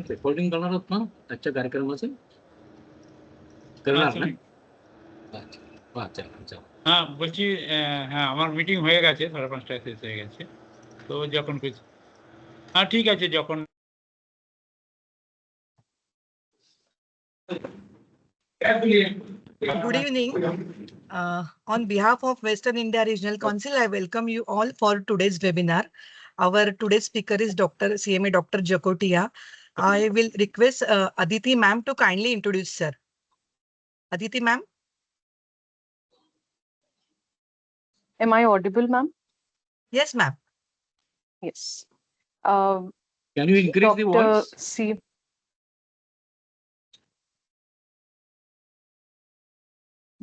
Recording करणार आहोत ना आजच्या कार्यक्रमाचं करणार ना হ্যাঁ বলছি হ্যাঁ আমার মিটিং হয়ে গেছে 5:30টায় শেষ হয়ে গেছে তো যখন হ্যাঁ ঠিক আছে যখন Good evening. On behalf of Western India Regional Council, I welcome you all for today's webinar. Our today's speaker is CMA Dr. Jacotia. I will request Aditi ma'am to kindly introduce sir. Aditi ma'am. Am I audible, ma'am? Yes, ma'am. Yes. Can you increase the voice?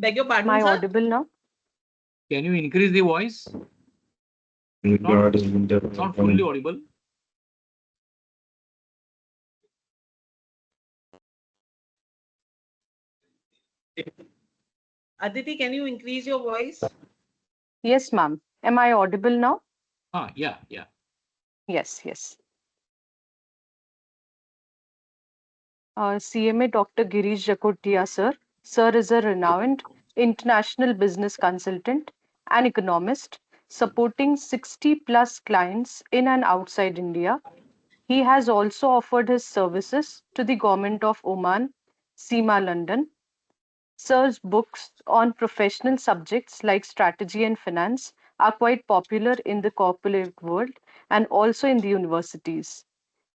Beg your pardon, Am I sir? audible now? Can you increase the voice? Not fully audible. Aditi, can you increase your voice? Yes, ma'am. Am I audible now? Yeah. Yes. CMA Dr. Girish Jacotia, sir. Sir is a renowned international business consultant and economist, supporting 60+ clients in and outside India. He has also offered his services to the government of Oman, ICMAI London. Sir's books on professional subjects like strategy and finance are quite popular in the corporate world and also in the universities.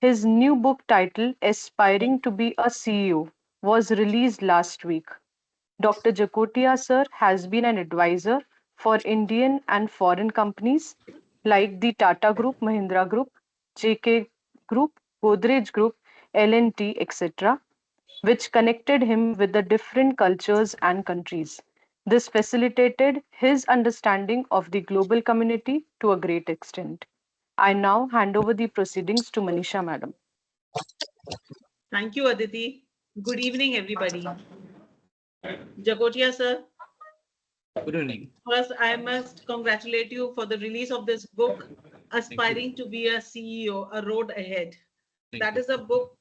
His new book titled Aspiring to be a CEO was released last week. Dr. Jacotia sir has been an advisor for Indian and foreign companies like the Tata Group, Mahindra Group, JK Group, Godrej Group, L&T, etc., which connected him with the different cultures and countries. This facilitated his understanding of the global community to a great extent. I now hand over the proceedings to Manisha, madam. Thank you, Aditi. Good evening, everybody. Jacotia, sir. Good evening. First, I must congratulate you for the release of this book, Aspiring to be a CEO, A Road Ahead. That is a book.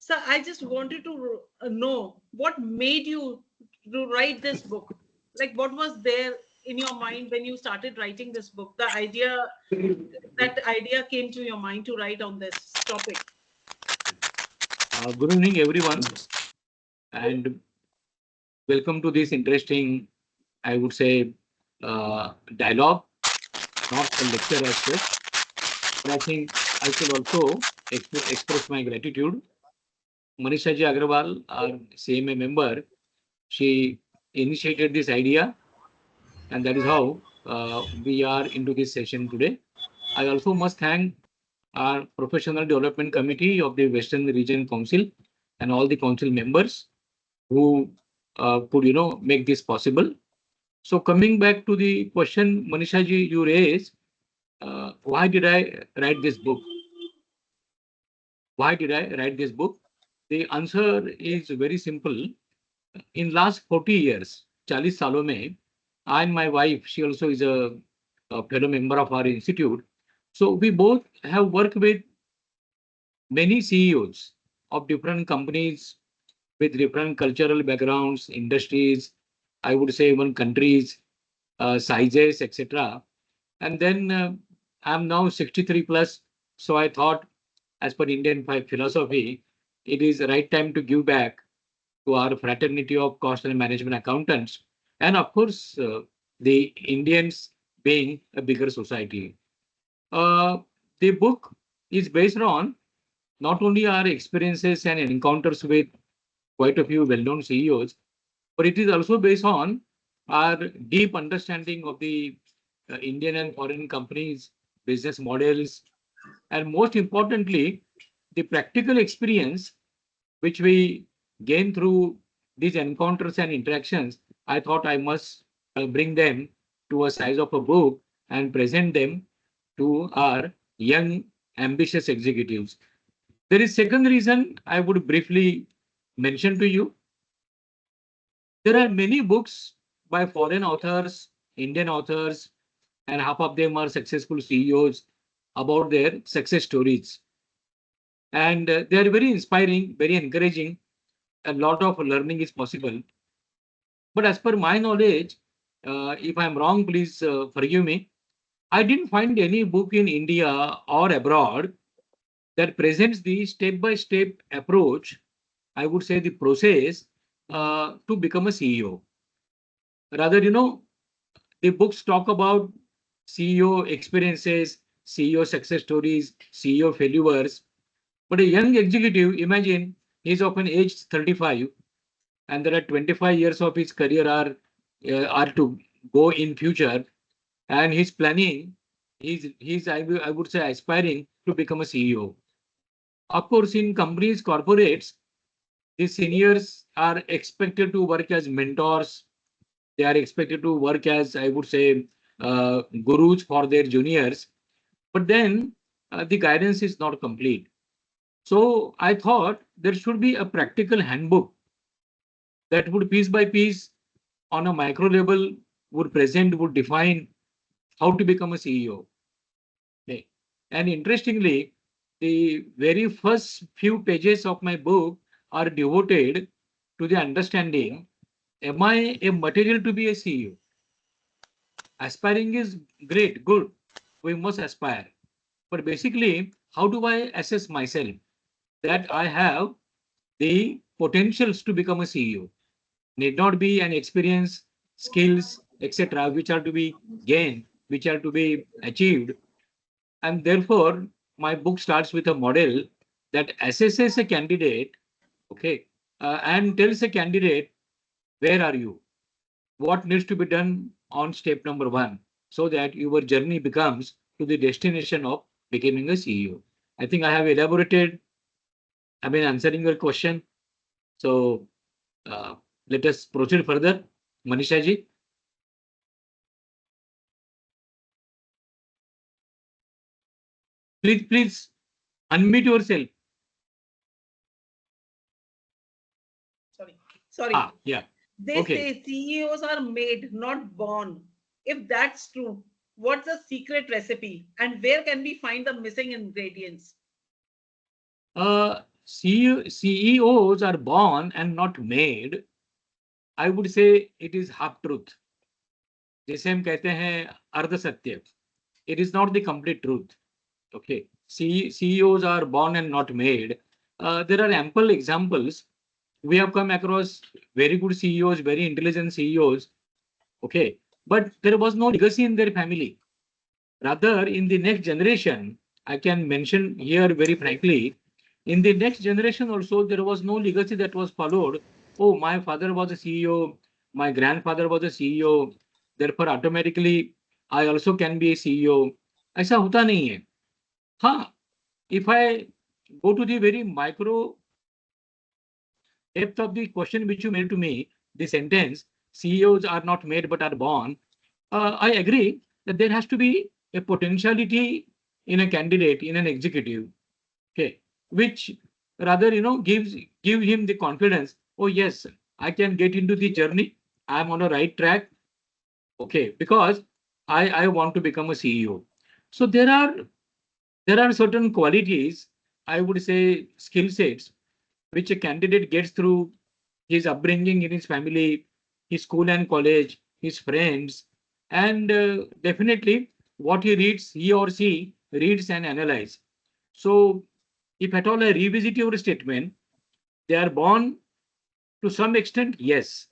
Sir, I just wanted to know what made you to write this book. Like, what was there in your mind when you started writing this book? That idea came to your mind to write on this topic. Good evening, everyone, and welcome to this interesting, I would say, dialogue, not a lecture as such, but I think I should also express my gratitude. Manisha Ji Agrawal, our CMA member, she initiated this idea, and that is how we are into this session today. I also must thank our Professional Development Committee of the Western Region Council and all the council members who could, make this possible. So coming back to the question, Manisha Ji, you raised, why did I write this book? Why did I write this book? The answer is very simple. In last 40 years, 40 सालों में, I and my wife, she also is a fellow member of our institute. So we both have worked with many CEOs of different companies with different cultural backgrounds, industries, I would say even countries, sizes, etc. And then I'm now 63 plus. So I thought, as per Indian philosophy, it is the right time to give back to our fraternity of cost and management accountants. And of course, the Indians being a bigger society. The book is based on not only our experiences and encounters with quite a few well-known CEOs, but it is also based on our deep understanding of the Indian and foreign companies, business models, and most importantly, the practical experience which we gain through these encounters and interactions. I thought I must bring them to a size of a book and present them to our young, ambitious executives. There is second reason I would briefly mention to you. There are many books by foreign authors, Indian authors, and half of them are successful CEOs about their success stories. And they are very inspiring, very encouraging. A lot of learning is possible. But as per my knowledge, if I'm wrong, please forgive me. I didn't find any book in India or abroad that presents the step-by-step approach, I would say the process to become a CEO. Rather, the books talk about CEO experiences, CEO success stories, CEO failures. But a young executive, imagine he's of an age 35 and there are 25 years of his career are to go in future, and he's planning, he's I would say aspiring to become a CEO. Of course, in companies, corporates, the seniors are expected to work as mentors. They are expected to work as, I would say, gurus for their juniors. But then the guidance is not complete. So I thought there should be a practical handbook that would piece by piece on a micro level would define how to become a CEO. Okay. And interestingly, the very first few pages of my book are devoted to the understanding, am I a material to be a CEO? Aspiring is great, good. We must aspire. But basically, how do I assess myself that I have the potentials to become a CEO? Need not be an experience, skills, etc., which are to be gained, which are to be achieved. And therefore, my book starts with a model that assesses a candidate, okay, and tells a candidate, where are you? What needs to be done on step number 1 so that your journey becomes to the destination of becoming a CEO. I think I have elaborated, I mean, answering your question. So uh, let us proceed further. Manisha ji. Please unmute yourself. Sorry. Yeah. They Okay. say CEOs are made, not born. If that's true, what's the secret recipe and where can we find the missing ingredients? CEOs are born and not made. I would say it is half truth. जैसे हम कहते हैं अर्ध सत्य. It is not the complete truth. Okay. CEOs are born and not made. There are ample examples. We have come across very good CEOs, very intelligent CEOs. Okay. But there was no legacy in their family. Rather, in the next generation, I can mention here very frankly, in the next generation also, there was no legacy that was followed. Oh, my father was a CEO, my grandfather was a CEO, therefore automatically I also can be a CEO. ऐसा होता नहीं है. हाँ, if I go to the very micro depth of the question which you made to me, the sentence, CEOs are not made but are born, I agree that there has to be a potentiality in a candidate, in an executive, okay, which rather, give him the confidence, oh yes, I can get into the journey, I'm on a right track, okay, because I want to become a CEO. So there are certain qualities, I would say skill sets, which a candidate gets through his upbringing in his family, his school and college, his friends, and definitely what he or she reads and analyze. So if at all I revisit your statement, they are born to some extent, yes,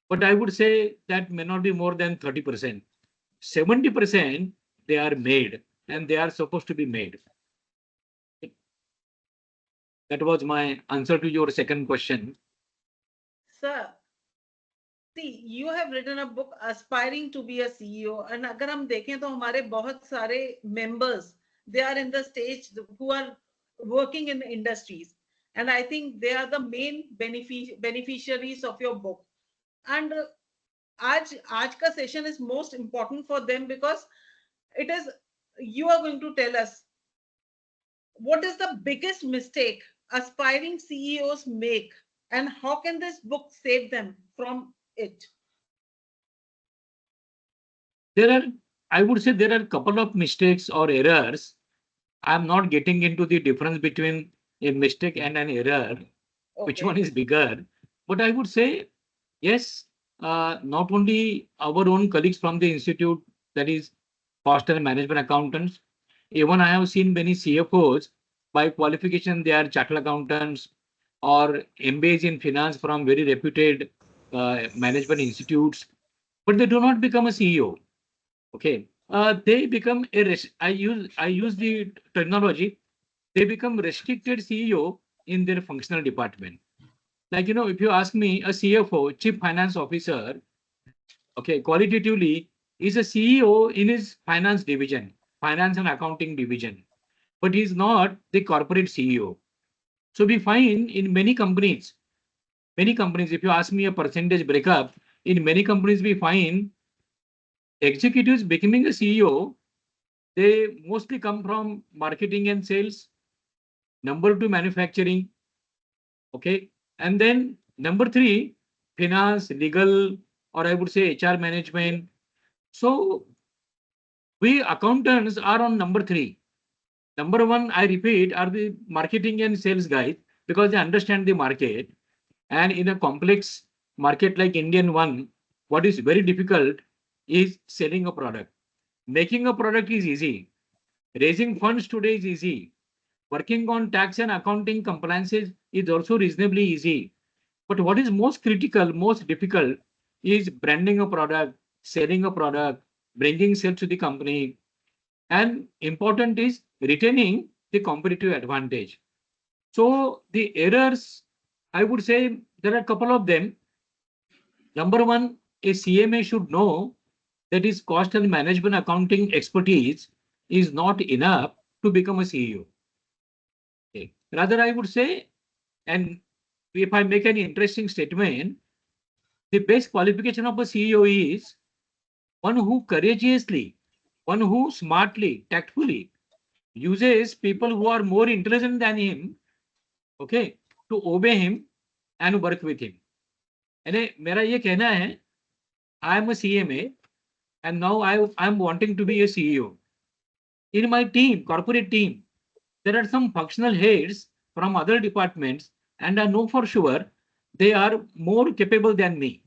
but I would say that may not be more than 30%. 70% they are made and they are supposed to be made. That was my answer to your second question. Sir, see, you have written a book aspiring to be a CEO, and अगर हम देखें तो हमारे बहुत सारे members, they are in the stage who are working in the industries, and I think they are the main beneficiaries of your book. And आज का session is most important for them because it is, you are going to tell us what is the biggest mistake aspiring CEOs make and how can this book save them from it? I would say there are a couple of mistakes or errors. I'm not getting into the difference between a mistake and an error, which Okay. one is bigger? But I would say, yes, not only our own colleagues from the institute, that is cost and management accountants, even I have seen many CFOs by qualification, they are chartered accountants or MBAs in finance from very reputed management institutes, but they do not become a CEO. Okay, they become I use the terminology. They become restricted CEO in their functional department. Like, if you ask me, a CFO, Chief Finance Officer, okay, qualitatively is a CEO in his finance division, finance and accounting division, but he's not the corporate CEO. So we find in many companies, if you ask me a percentage breakup, in many companies we find executives becoming a CEO, they mostly come from marketing and sales, number two, manufacturing, okay, and then number three, finance, legal, or I would say HR management. So we accountants are on number three. Number one, I repeat, are the marketing and sales guys because they understand the market. And in a complex market like Indian one, what is very difficult is selling a product. Making a product is easy. Raising funds today is easy. Working on tax and accounting compliances is also reasonably easy. But what is most critical, most difficult is branding a product, selling a product, bringing sales to the company. And important is retaining the competitive advantage. So the errors, I would say there are a couple of them. Number one, a CMA should know that his cost and management accounting expertise is not enough to become a CEO. Okay. Rather, I would say, and if I make an interesting statement, the best qualification of a CEO is one who courageously, one who smartly, tactfully uses people who are more intelligent than him, okay, to obey him and work with him. यानी मेरा ये कहना है, I am a CMA and now I am wanting to be a CEO. In my team, corporate team, there are some functional heads from other departments, and I know for sure they are more capable than me.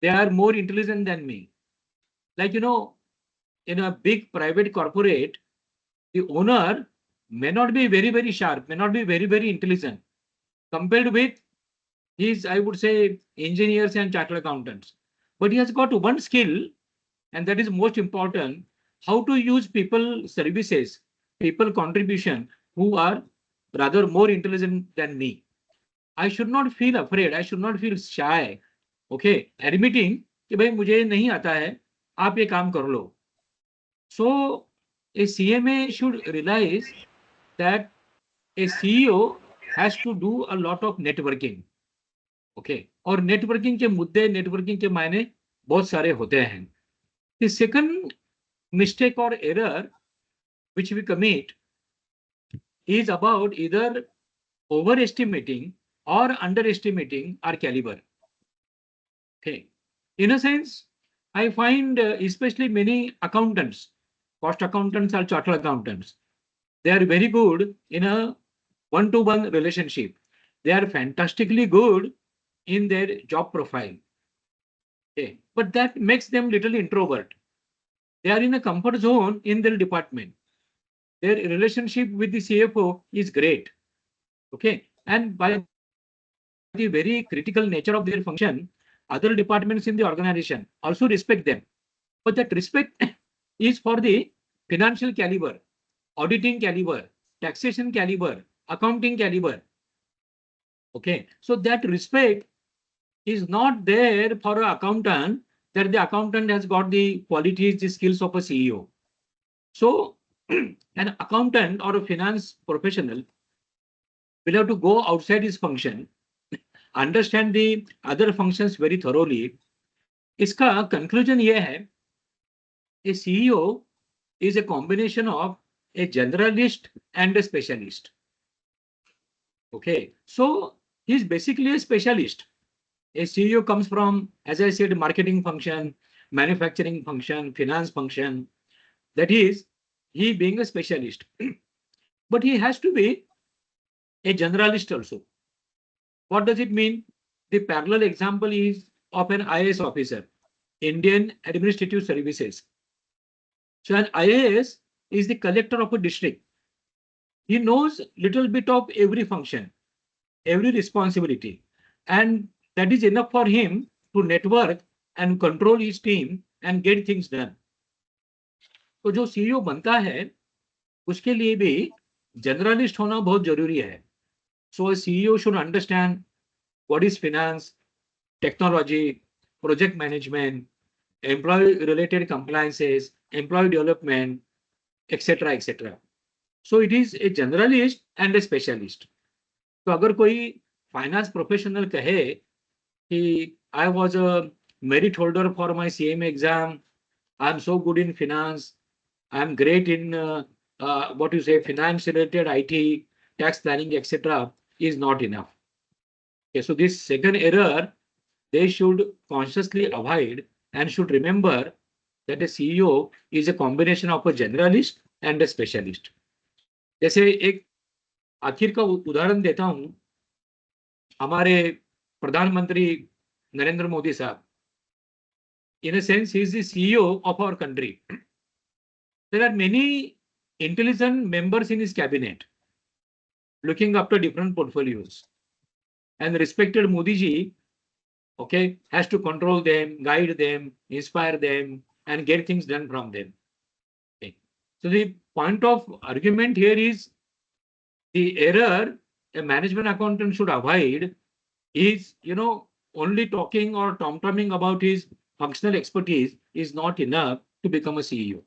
They are more intelligent than me. Like, in a big private corporate, the owner may not be very, very sharp, may not be very, very intelligent compared with his, I would say, engineers and chartered accountants. But he has got one skill, and that is most important, how to use people services, people contribution who are rather more intelligent than me. I should not feel afraid. I should not feel shy. Okay, admitting कि भाई मुझे नहीं आता है, आप ये काम कर लो. So a CMA should realize that a CEO has to do a lot of networking. Okay, और नेटवर्किंग के मुद्दे, नेटवर्किंग के मायने बहुत सारे होते हैं. The second mistake or error which we commit is about either overestimating or underestimating our caliber. Okay, in a sense, I find especially many accountants, cost accountants or chartered accountants, they are very good in a one-to-one relationship. They are fantastically good in their job profile. Okay, but that makes them little introvert. They are in a comfort zone in their department. Their relationship with the CFO is great. Okay, and by the very critical nature of their function, other departments in the organization also respect them. But that respect is for the financial caliber, auditing caliber, taxation caliber, accounting caliber. Okay, so that respect is not there for an accountant, that the accountant has got the qualities, the skills of a CEO. So an accountant or a finance professional will have to go outside his function, understand the other functions very thoroughly. इसका conclusion ये है, a CEO is a combination of a generalist and a specialist. Okay, so he's basically a specialist. A CEO comes from, as I said, marketing function, manufacturing function, finance function. That is, he being a specialist. But he has to be a generalist also. What does it mean? The parallel example is of an IAS officer, Indian Administrative Services. So an IAS is the collector of a district. He knows little bit of every function, every responsibility, and that is enough for him to network and control his team and get things done. तो जो CEO बनता है उसके लिए भी generalist होना बहुत जरूरी है. So a CEO should understand what is finance, technology, project management, employee related compliances, employee development, etc. etc. So it is a generalist and a specialist. तो अगर कोई फाइनेंस प्रोफेशनल कहे कि I was a merit holder for my CMA exam, I am so good in finance, I am great in what you say finance related IT, tax planning, etc. is not enough. Okay, so this second error they should consciously avoid and should remember that a CEO is a combination of a generalist and a specialist. जैसे एक आखिर का उदाहरण देता हूं, हमारे प्रधानमंत्री नरेंद्र मोदी साहब, in a sense he is the CEO of our country. There are many intelligent members in his cabinet looking after different portfolios, and respected Modi ji, okay, has to control them, guide them, inspire them, and get things done from them. Okay. So the point of argument here is the error a management accountant should avoid is, only talking or tom-tomming about his functional expertise is not enough to become a CEO.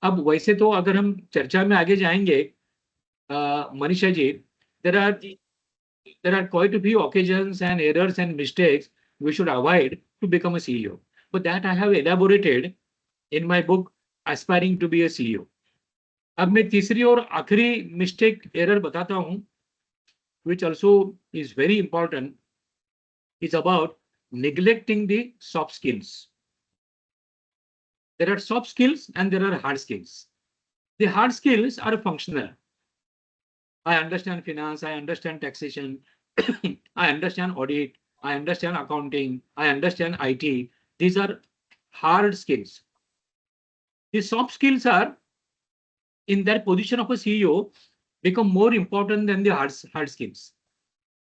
अब वैसे तो अगर हम चर्चा में आगे जाएंगे, Manisha ji, there are quite a few occasions and errors and mistakes we should avoid to become a CEO. But that I have elaborated in my book, Aspiring to be a CEO. अब मैं तीसरी और आखिरी मिस्टेक एरर बताता हूं, which also is very important, is about neglecting the soft skills. There are soft skills and there are hard skills. The hard skills are functional. I understand finance, I understand taxation, I understand audit, I understand accounting, I understand IT. These are hard skills. The soft skills are, in that position of a CEO, become more important than the hard skills.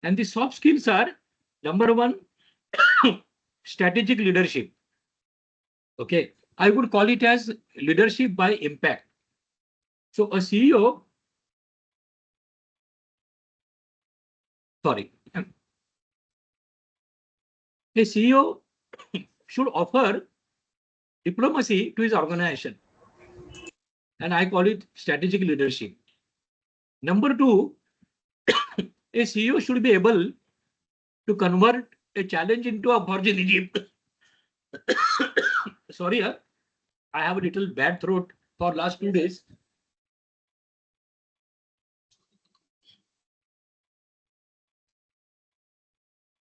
And the soft skills are, number one, strategic leadership. Okay, I would call it as leadership by impact. So a CEO, a CEO should offer diplomacy to his organization, and I call it strategic leadership. Number two, a CEO should be able to convert a challenge into opportunity. Sorry, I have a little bad throat for last 2 days.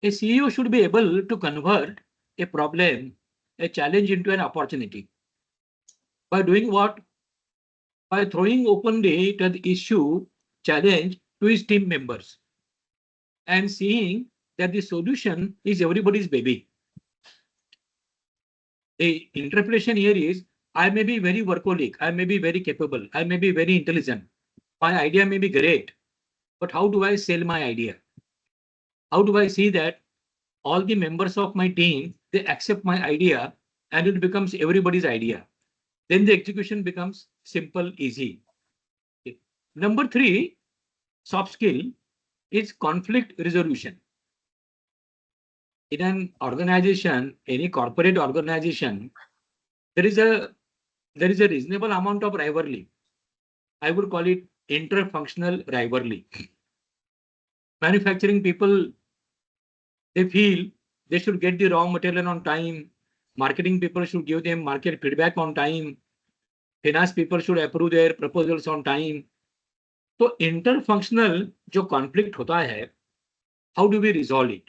A CEO should be able to convert a problem, a challenge into an opportunity. By doing what? By throwing openly to the issue, challenge to his team members and seeing that the solution is everybody's baby. The interpretation here is, I may be very workaholic, I may be very capable, I may be very intelligent, my idea may be great, but how do I sell my idea? How do I see that all the members of my team, they accept my idea and it becomes everybody's idea? Then the execution becomes simple, easy. Okay. Number three, soft skill is conflict resolution. In an organization, any corporate organization, there is a reasonable amount of rivalry. I would call it interfunctional rivalry. Manufacturing people, they feel they should get the raw material on time. Marketing people should give them market feedback on time. Finance people should approve their proposals on time. So interfunctional जो conflict होता है, how do we resolve it?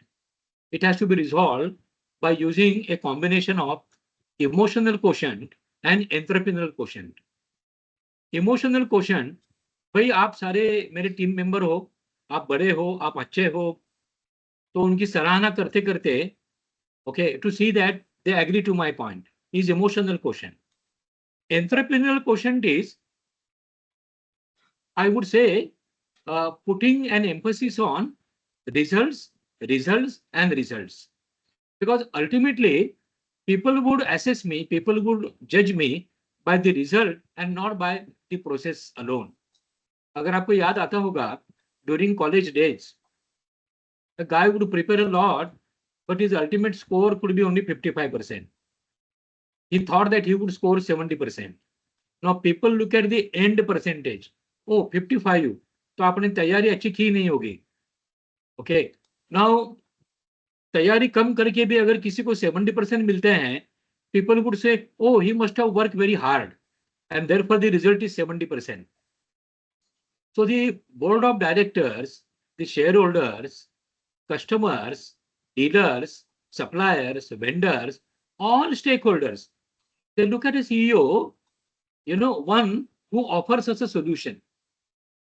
It has to be resolved by using a combination of emotional quotient and entrepreneurial quotient. Emotional quotient, भाई आप सारे मेरे team member हो, आप बड़े हो, आप अच्छे हो, तो उनकी सराहना करते करते, okay, to see that they agree to my point is emotional quotient. Entrepreneurial quotient is, I would say, putting an emphasis on results, results, and results. Because ultimately, people would assess me, people would judge me by the result and not by the process alone. अगर आपको याद आता होगा, during college days, a guy would prepare a lot, but his ultimate score could be only 55%. He thought that he would score 70%. Now people look at the end percentage. Oh, 55. तो आपने तैयारी अच्छी की नहीं होगी. Okay. Now तैयारी कम करके भी अगर किसी को 70% मिलते हैं, people would say, oh, he must have worked very hard, and therefore the result is 70%. So the board of directors, the shareholders, customers, dealers, suppliers, vendors, all stakeholders, they look at a CEO, one who offers us a solution.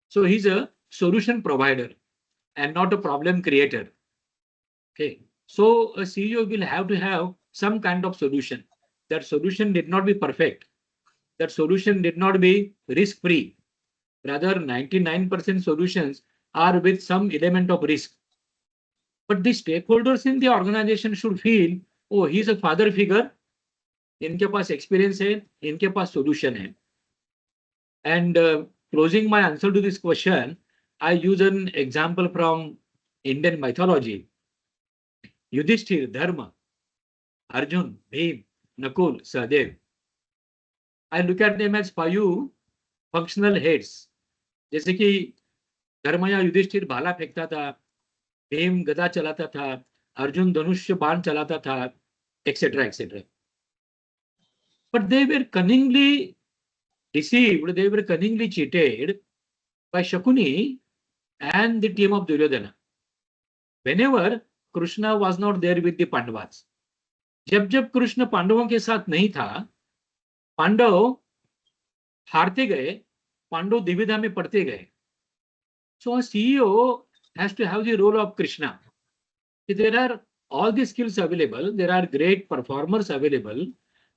So he's a solution provider and not a problem creator. Okay. So a CEO will have to have some kind of solution. That solution did not be perfect. That solution did not be risk-free. Rather, 99% solutions are with some element of risk. But the stakeholders in the organization should feel, oh, he's a father figure. इनके पास experience है, इनके पास solution है. And closing my answer to this question, I use an example from Indian mythology. Yudhishthir, Dharma, Arjun, Bhim, Nakul, Sahadev. I look at them as 5 functional heads. जैसे कि धर्म या युधिष्ठिर भाला फेंकता था, भीम गदा चलाता था, अर्जुन धनुष्य बाण चलाता था, etc., etc. But they were cunningly deceived, they were cunningly cheated by Shakuni and the team of Duryodhana. Whenever Krishna was not there with the Pandavas, जब जब कृष्ण पांडवों के साथ नहीं था, पांडव हारते गए, पांडव दुविधा में पड़ते गए. So a CEO has to have the role of Krishna. There are all the skills available, there are great performers available,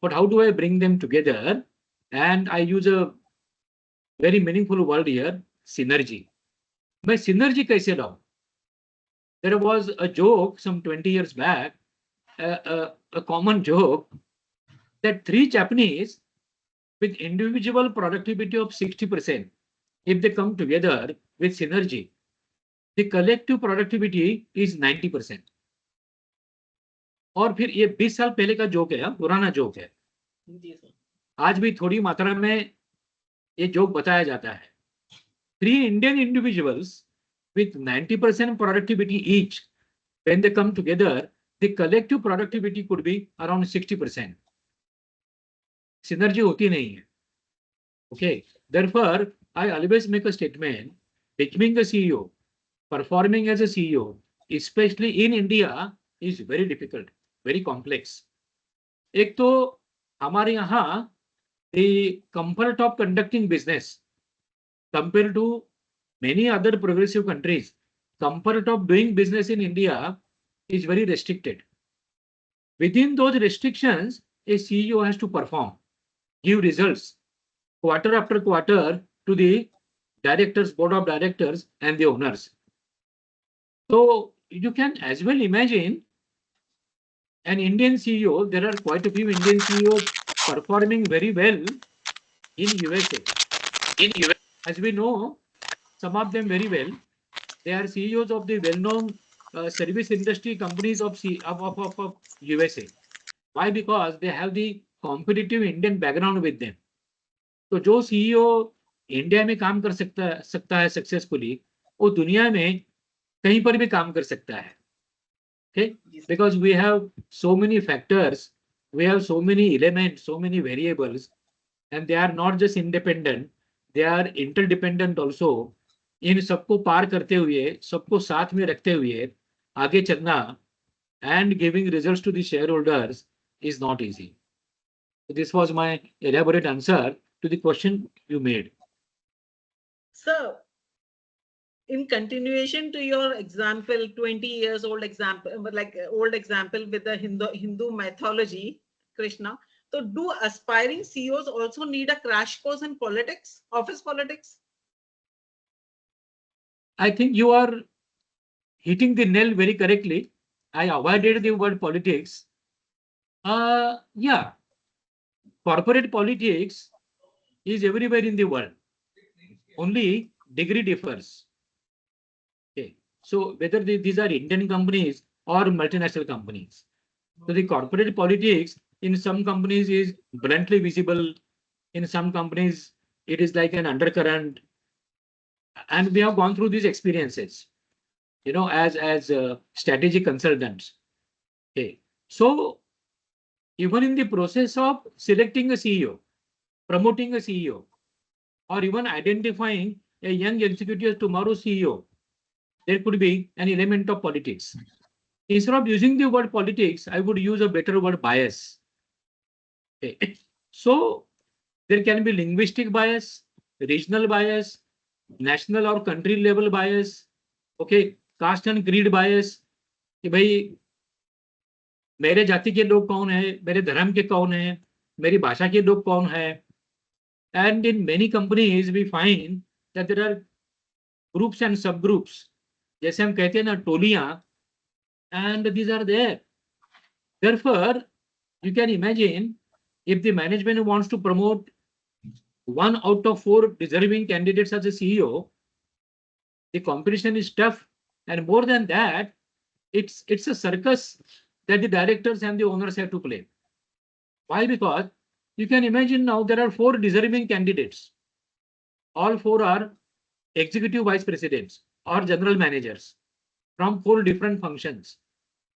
but how do I bring them together? And I use a very meaningful word here, synergy. मैं synergy कैसे लाऊं? There was a joke some 20 years back, a common joke, that 3 Japanese with individual productivity of 60%, if they come together with synergy, the collective productivity is 90%. और फिर ये 20 साल पहले का joke है, पुराना जोक है. आज भी थोड़ी मात्रा में ये जोक बताया जाता है. 3 Indian individuals with 90% productivity each, when they come together, the collective productivity could be around 60%. Synergy होती नहीं है. Okay. Therefore, I always make a statement, becoming a CEO, performing as a CEO, especially in India, is very difficult, very complex. एक तो हमारे यहाँ the comfort of conducting business compared to many other progressive countries, comfort of doing business in India is very restricted. Within those restrictions, a CEO has to perform, give results quarter after quarter to the directors, board of directors, and the owners. So you can as well imagine an Indian CEO. There are quite a few Indian CEOs performing very well in USA. As we know, some of them very well. They are CEOs of the well-known service industry companies of USA. Why? Because they have the competitive Indian background with them. तो जो CEO India में काम कर सकता है successfully, वो दुनिया में कहीं पर भी काम कर सकता है. Okay? Because we have so many factors, we have so many elements, so many variables, and they are not just independent, they are interdependent also. इन सबको पार करते हुए, सबको साथ में रखते हुए आगे चलना and giving results to the shareholders is not easy. So this was my elaborate answer to the question you made. Sir, in continuation to your example, 20 years old example, like old example with the Hindu mythology, Krishna. So do aspiring CEOs also need a crash course in politics, office politics? I think you are hitting the nail very correctly. I avoided the word politics. Yeah, corporate politics is everywhere in the world. Only degree differs. Okay. So whether these are Indian companies or multinational companies. So the corporate politics in some companies is bluntly visible. In some companies, it is like an undercurrent. And we have gone through these experiences, as strategic consultants. Okay. So even in the process of selecting a CEO, promoting a CEO, or even identifying a young executive as tomorrow's CEO, there could be an element of politics. Instead of using the word politics, I would use a better word bias. Okay. So there can be linguistic bias, regional bias, national or country level bias, okay, caste and creed bias, कि भाई मेरे जाति के लोग कौन है, मेरे धर्म के कौन है, मेरी भाषा के लोग कौन है. And in many companies we find that there are groups and subgroups, जैसे हम कहते हैं ना टोलियां, and these are there. Therefore, you can imagine if the management wants to promote 1 out of 4 deserving candidates as a CEO, the competition is tough, and more than that, it's a circus that the directors and the owners have to play. Why? Because you can imagine now there are 4 deserving candidates. All 4 are executive vice presidents or general managers from 4 different functions: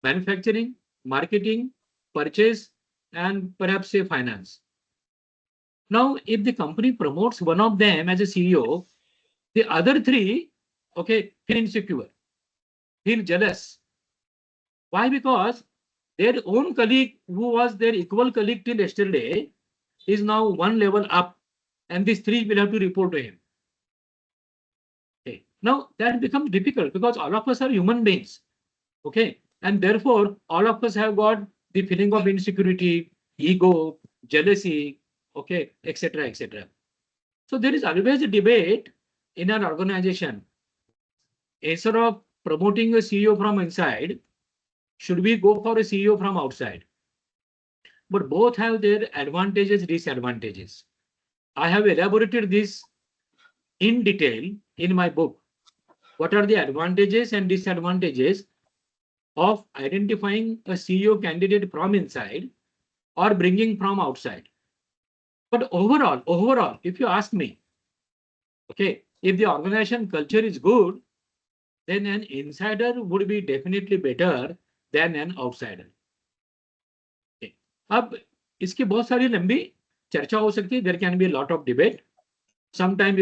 manufacturing, marketing, purchase, and perhaps say finance. Now, if the company promotes one of them as a CEO, the other 3, okay, feel insecure, feel jealous. Why? Because their own colleague, who was their equal colleague till yesterday, is now 1 level up, and these 3 will have to report to him. Okay. Now that becomes difficult because all of us are human beings. Okay. And therefore, all of us have got the feeling of insecurity, ego, jealousy, okay, etc., etc. So there is always a debate in an organization. Instead of promoting a CEO from inside, should we go for a CEO from outside? But both have their advantages, disadvantages. I have elaborated this in detail in my book. What are the advantages and disadvantages of identifying a CEO candidate from inside or bringing from outside? But overall, if you ask me, okay, if the organization culture is good, then an insider would be definitely better than an outsider. Okay. अब इसकी बहुत सारी लंबी चर्चा हो सकती है. There can be a lot of debate. Sometimes,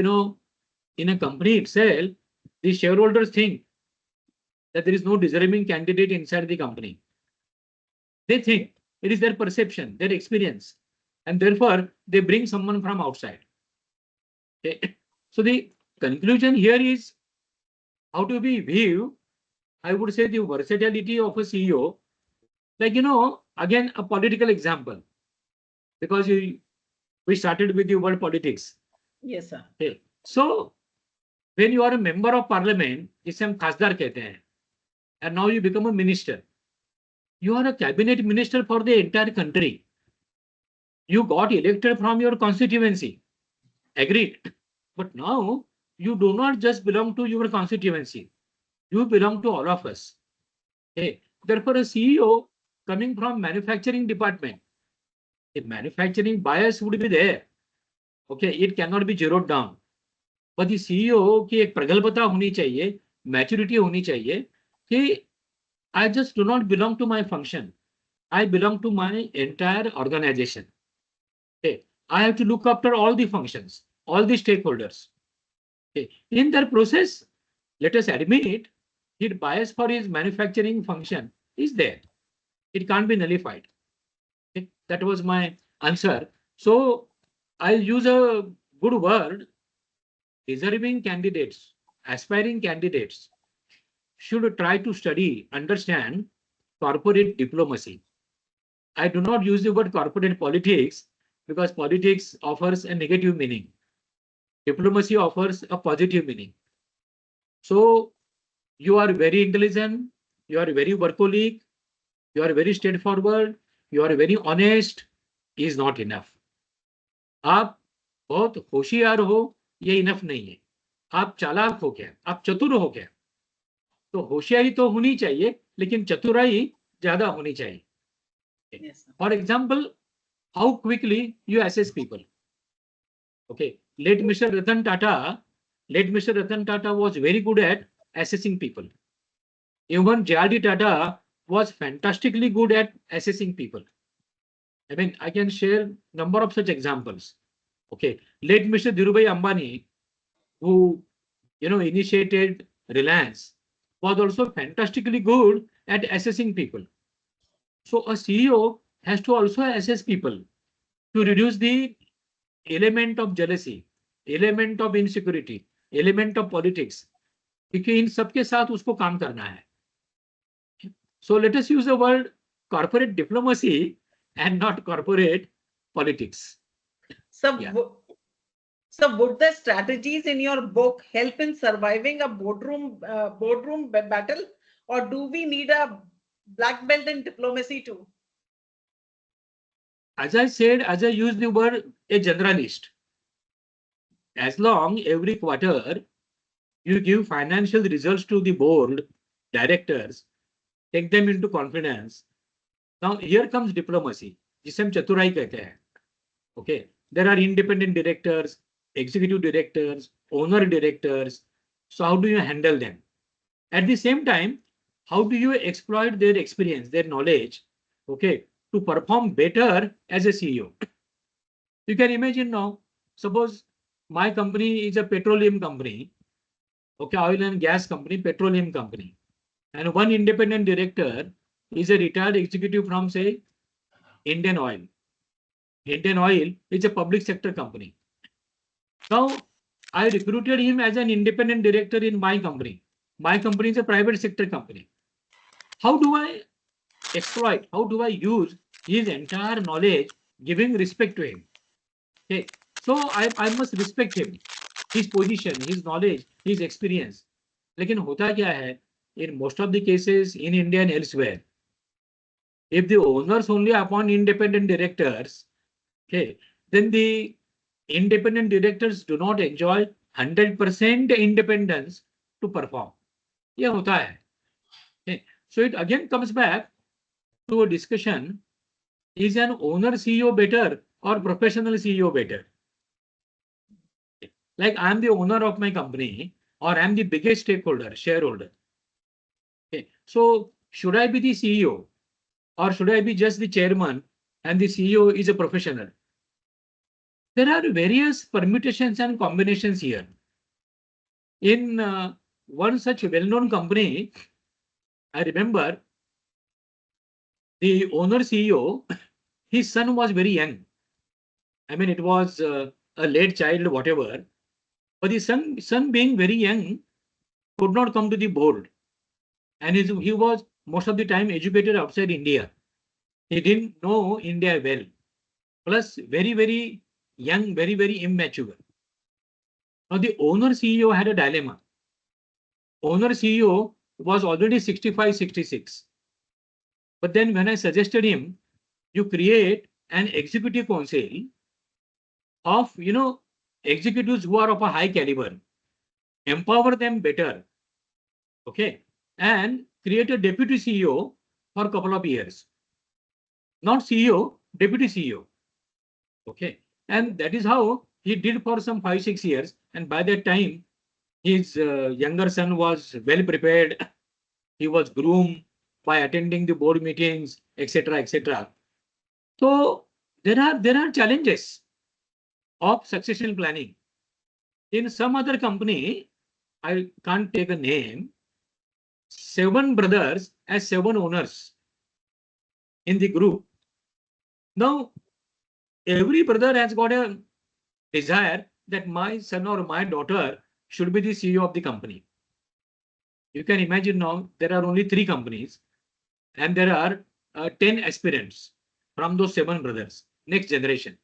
in a company itself, the shareholders think that there is no deserving candidate inside the company. They think it is their perception, their experience, and therefore they bring someone from outside. Okay. So the conclusion here is how do we view, I would say, the versatility of a CEO. Like, again, a political example, because we started with the word politics. Yes, sir. Okay. So when you are a member of parliament, जिसे हम खासदार कहते हैं, and now you become a minister, you are a cabinet minister for the entire country. You got elected from your constituency. Agreed. But now you do not just belong to your constituency. You belong to all of us. Okay. Therefore, a CEO coming from manufacturing department, a manufacturing bias would be there. Okay. It cannot be zeroed down. But the CEO की एक प्रगल्भता होनी चाहिए, maturity होनी चाहिए कि I just do not belong to my function. I belong to my entire organization. Okay. I have to look after all the functions, all the stakeholders. Okay. In that process, let us admit his bias for his manufacturing function is there. It can't be nullified. Okay. That was my answer. So I'll use a good word, deserving candidates aspiring candidates should try to study, understand corporate diplomacy. I do not use the word corporate politics because politics offers a negative meaning. Diplomacy offers a positive meaning. So you are very intelligent, you are very workaholic, you are very straightforward, you are very honest is not enough. आप बहुत होशियार हो ये enough नहीं है. आप चालाक हो क्या, आप चतुर हो क्या. तो होशियारी तो होनी चाहिए लेकिन चतुराई ज्यादा होनी चाहिए. Yes, sir. For example, how quickly you assess people. Okay, late Mr. Ratan Tata was very good at assessing people. Even J.R.D. Tata was fantastically good at assessing people. I mean, I can share number of such examples. Okay, late Mr. Dhirubhai Ambani, who initiated Reliance, was also fantastically good at assessing people. So a CEO has to also assess people to reduce the element of jealousy, element of insecurity, element of politics. क्योंकि इन सबके साथ उसको काम करना है. So let us use the word corporate diplomacy and not corporate politics. So, Yeah. so would the strategies in your book help in surviving a boardroom battle, or do we need a black belt in diplomacy too? As I said, as I used the word a generalist, as long every quarter you give financial results to the board directors, take them into confidence. Now here comes diplomacy, जिसे हम चतुराई कहते हैं. Okay, there are independent directors, executive directors, owner directors. So how do you handle them? At the same time, how do you exploit their experience, their knowledge, okay, to perform better as a CEO? You can imagine now, suppose my company is a petroleum company, okay, oil and gas company, petroleum company, and one independent director is a retired executive from, say, Indian Oil. Indian Oil is a public sector company. Now, I recruited him as an independent director in my company. My company is a private sector company. How do I exploit? How do I use his entire knowledge, giving respect to him? Okay, so I must respect him, his position, his knowledge, his experience. लेकिन होता क्या है? In most of the cases in India and elsewhere, if the owners only appoint independent directors, okay, then the independent directors do not enjoy 100% independence to perform. ये होता है. Okay. So it again comes back to a discussion: is an owner CEO better or professional CEO better? Like I am the owner of my company, or I am the biggest stakeholder, shareholder. Okay. So should I be the CEO, or should I be just the chairman and the CEO is a professional? There are various permutations and combinations here. In one such well-known company, I remember the owner CEO, his son was very young. I mean, it was a late child, whatever. But the son being very young, could not come to the board. And he was most of the time educated outside India. He didn't know India well. Plus, very, very young, very, very immature. Now, the owner CEO had a dilemma. Owner CEO was already 65, 66. But then when I suggested him, you create an executive council of, executives who are of a high caliber, empower them better, okay, and create a deputy CEO for a couple of years. Not CEO, deputy CEO. Okay. And that is how he did for some 5-6 years. And by that time, his younger son was well prepared. He was groomed by attending the board meetings, etc., etc. So there are challenges of succession planning. In some other company, I can't take a name, 7 brothers as 7 owners in the group. Now, every brother has got a desire that my son or my daughter should be the CEO of the company. You can imagine now there are only 3 companies and there are 10 aspirants from those 7 brothers, next generation.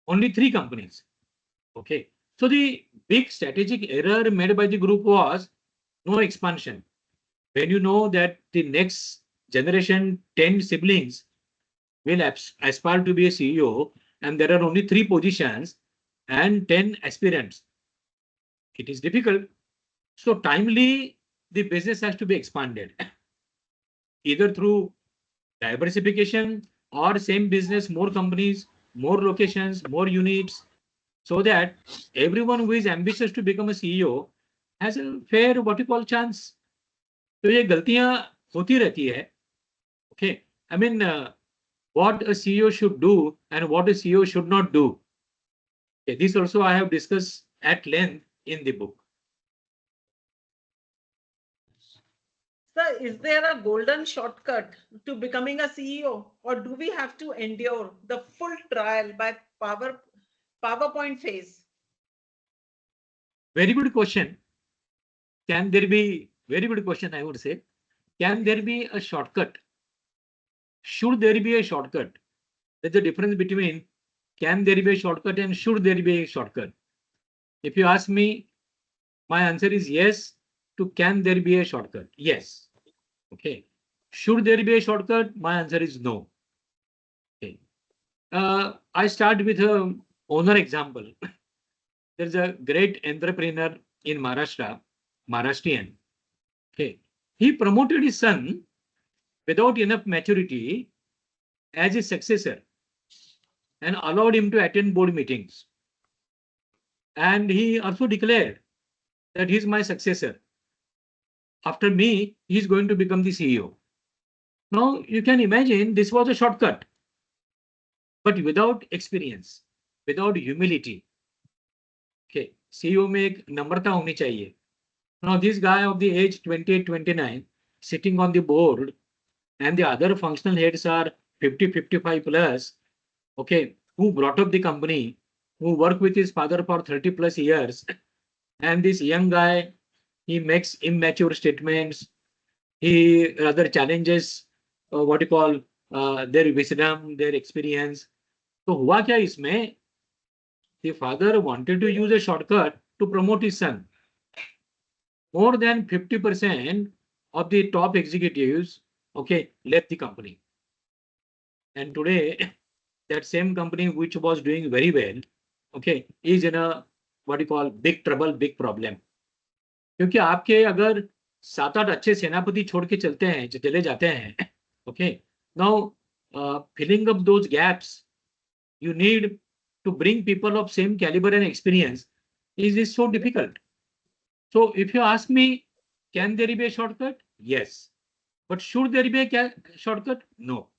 Only 3 companies. Okay. So the big strategic error made by the group was no expansion. When you know that the next generation 10 siblings will aspire to be a CEO and there are only 3 positions and 10 aspirants, it is difficult. So timely, the business has to be expanded either through diversification or same business, more companies, more locations, more units, so that everyone who is ambitious to become a CEO has a fair what you call chance. तो ये गलतियां होती रहती है. Okay, I mean what a CEO should do and what a CEO should not do. Okay, this also I have discussed at length in the book. Sir, is there a golden shortcut to becoming a CEO, or do we have to endure the full trial by PowerPoint phase? Very good question. Can there be, very good question, I would say. Can there be a shortcut? Should there be a shortcut? There's a difference between can there be a shortcut and should there be a shortcut. If you ask me, my answer is yes to can there be a shortcut? Yes. Okay. Should there be a shortcut? My answer is no. Okay. I start with an owner example. There's a great entrepreneur in Maharashtra, Maharashtrian. Okay. He promoted his son without enough maturity as his successor and allowed him to attend board meetings. And he also declared that he is my successor. After me, he is going to become the CEO. Now, you can imagine this was a shortcut, but without experience, without humility. Okay, CEO में एक नम्रता होनी चाहिए. Now, this guy of the age 28, 29, sitting on the board, and the other functional heads are 50, 55 plus, okay, who brought up the company, who worked with his father for 30 plus years, and this young guy, he makes immature statements, he rather challenges what you call their wisdom, their experience. So हुआ क्या इसमें? The father wanted to use a shortcut to promote his son. More than 50% of the top executives, okay, left the company. And today, that same company which was doing very well, okay, is in a what you call big trouble, big problem. क्योंकि आपके अगर 7-8 अच्छे सेनापति छोड़ के चले जाते हैं, okay, now filling up those gaps, you need to bring people of same caliber and experience is so difficult. So if you ask me, can there be a shortcut? Yes. But should there be a shortcut? No.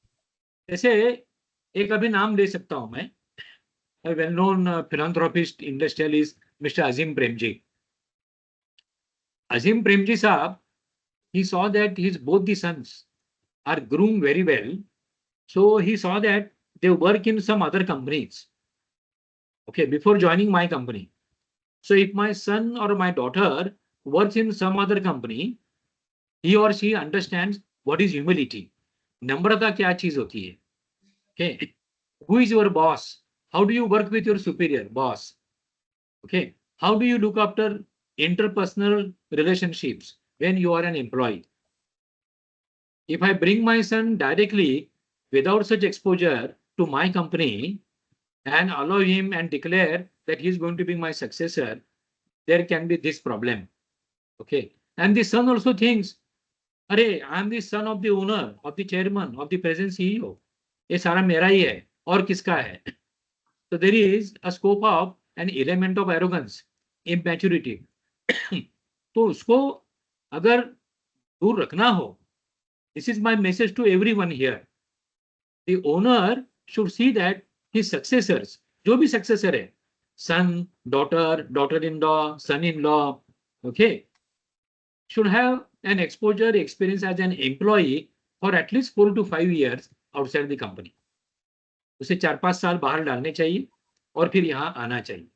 जैसे एक अभी नाम ले सकता हूं मैं, a well-known philanthropist, industrialist, Mr. Azim Premji. Azim Premji Saab, he saw that his both the sons are groomed very well. So he saw that they work in some other companies. Okay, before joining my company. So if my son or my daughter works in some other company, he or she understands what is humility. Namrata kya cheez hoti hai. Okay. Who is your boss? How do you work with your superior boss? Okay. How do you look after interpersonal relationships when you are an employee? If I bring my son directly without such exposure to my company and allow him and declare that he is going to be my successor, there can be this problem. Okay. And the son also thinks, अरे, I am the son of the owner, of the chairman, of the present CEO. ये सारा मेरा ही है और किसका है? So there is a scope of an element of arrogance, immaturity. तो उसको अगर दूर रखना हो, this is my message to everyone here. The owner should see that his successors, जो भी successor है, son, daughter, daughter-in-law, son-in-law, okay, should have an exposure experience as an employee for at least 4 to 5 years outside the company. उसे 4-5 साल बाहर डालने चाहिए और फिर यहाँ आना चाहिए.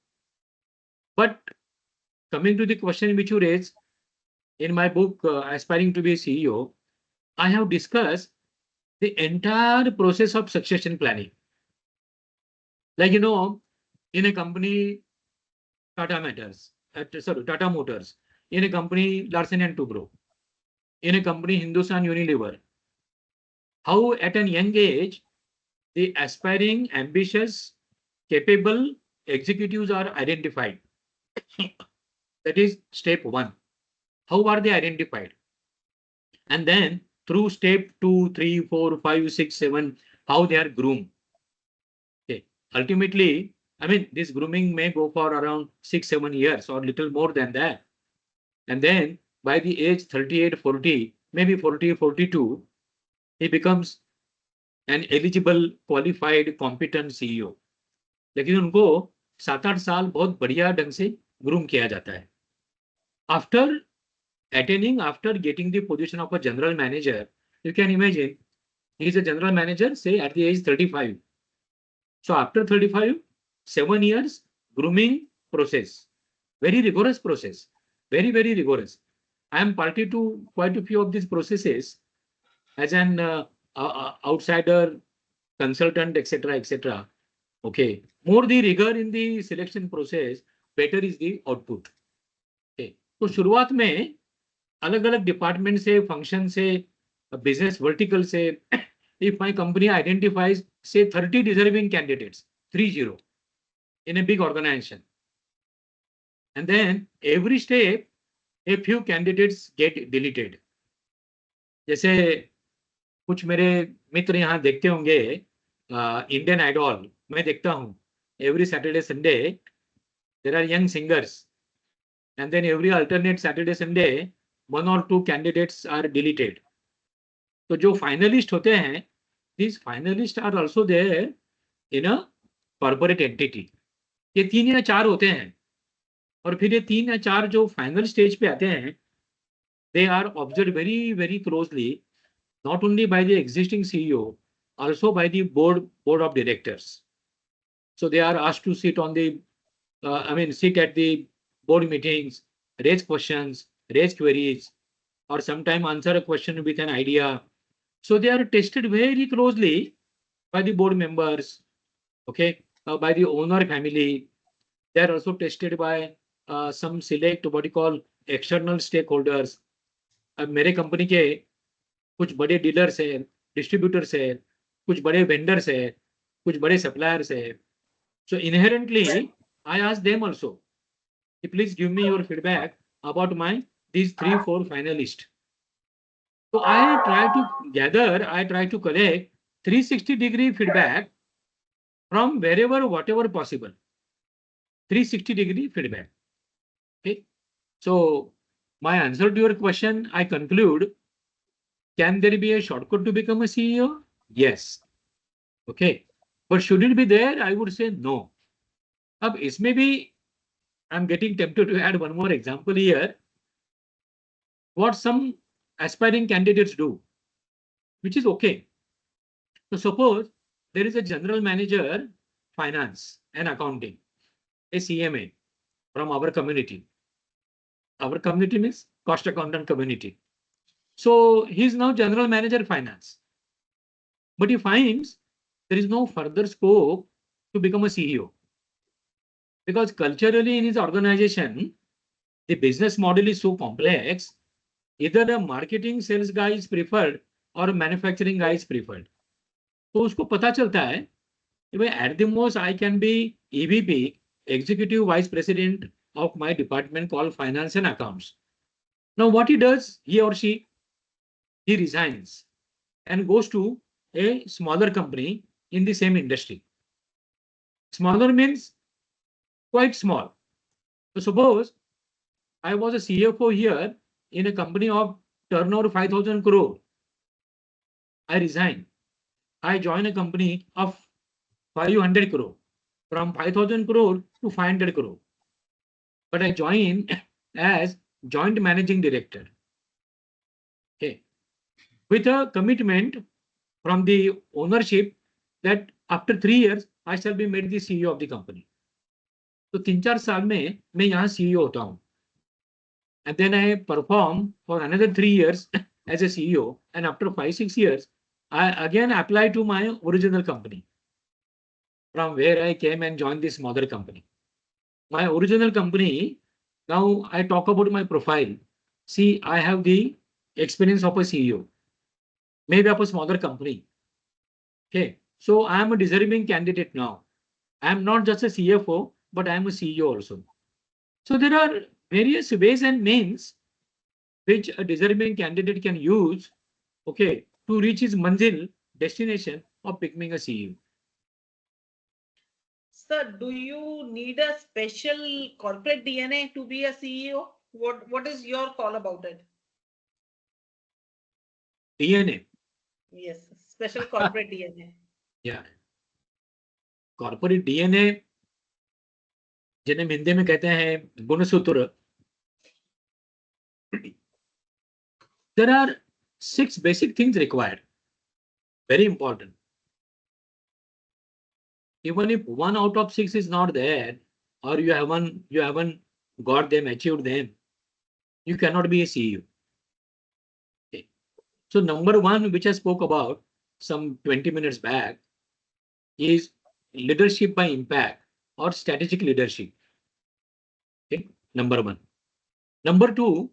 But coming to the question which you raised in my book, Aspiring to be a CEO, I have discussed the entire process of succession planning. Like, in a company, Tata Motors, in a company, Larsen and Toubro, in a company, Hindustan Unilever, how at an young age, the aspiring, ambitious, capable executives are identified. That is step 1. How are they identified? And then through step 2, 3, 4, 5, 6, 7, how they are groomed. Okay. Ultimately, I mean, this grooming may go for around 6, 7 years or little more than that. And then by the age 38, 40, maybe 40, 42, he becomes an eligible, qualified, competent CEO. लेकिन उनको 7-8 साल बहुत बढ़िया ढंग से groom किया जाता है. After getting the position of a general manager, you can imagine he is a general manager, say at the age 35. So after 35, 7 years grooming process, very rigorous process, very, very rigorous. I am party to quite a few of these processes as an outsider, consultant, etc., etc. Okay, more the rigor in the selection process, better is the output. Okay, तो शुरुआत में अलग-अलग department से, function से, business vertical से, if my company identifies say 30 deserving candidates, 30 in a big organization, and then every step a few candidates get deleted. जैसे कुछ मेरे मित्र यहाँ देखते होंगे इंडियन आइडल, मैं देखता हूँ every Saturday Sunday there are young singers, and then every alternate Saturday Sunday 1 or 2 candidates are deleted. तो जो finalist होते हैं, these finalists are also there in a corporate entity. ये 3 या 4 होते हैं, और फिर ये 3 या 4 जो final stage पे आते हैं, they are observed very, very closely, not only by the existing CEO, also by the board of directors. So they are asked to sit on the, sit at the board meetings, raise questions, raise queries, or sometime answer a question with an idea. So they are tested very closely by the board members, okay, by the owner family. They are also tested by some select what you call external stakeholders. अब मेरे company के कुछ बड़े dealers है, distributors है, कुछ बड़े vendors है, कुछ बड़े सप्लायर्स है. So inherently, I ask them also, please give me your feedback about these 3-4 finalists. So I try to collect 360-degree feedback from wherever, whatever possible. 360-degree feedback. Okay. So my answer to your question, I conclude, can there be a shortcut to become a CEO? Yes. Okay. But should it be there? I would say no. अब इसमें भी I'm getting tempted to add one more example here. What some aspiring candidates do, which is okay. So suppose there is a general manager, finance and accounting, a CMA from our community. Our community means cost accountant community. So he is now general manager finance, but he finds there is no further scope to become a CEO. Because culturally in his organization, the business model is so complex, either a marketing sales guy is preferred or a manufacturing guy is preferred. तो उसको पता चलता है कि at the most I can be EVP, Executive Vice President of my department called Finance and Accounts. Now what he does, he or she, he resigns and goes to a smaller company in the same industry. Smaller means quite small. So suppose I was a CFO here in a company of turnover 5,000 crore. I resign. I join a company of 500 crore, from 5,000 crore to 500 crore. But I join as joint managing director. Okay. With a commitment from the ownership that after 3 years, I shall be made the CEO of the company. तो 3-4 साल में मैं यहाँ CEO होता हूँ. and then I perform for another 3 years as a CEO, and after 5-6 years, I again apply to my original company from where I came and joined this mother company. My original company, now I talk about my profile. See, I have the experience of a CEO, maybe of a smaller company. Okay, so I am a deserving candidate now. I am not just a CFO, but I am a CEO also. So there are various ways and means which a deserving candidate can use, okay, to reach his manzil, destination of becoming a CEO. Sir, do you need a special corporate DNA to be a CEO? What is your call about it? DNA. Yes, special corporate DNA. Yeah. Corporate DNA, जिन्हें हिंदी में कहते हैं गुणसूत्र. There are 6 basic things required. Very important. Even if 1 out of 6 is not there, or you haven't got them, achieved them, you cannot be a CEO. Okay. So number 1, which I spoke about some 20 minutes back, is leadership by impact or strategic leadership. Okay. Number 1. Number 2,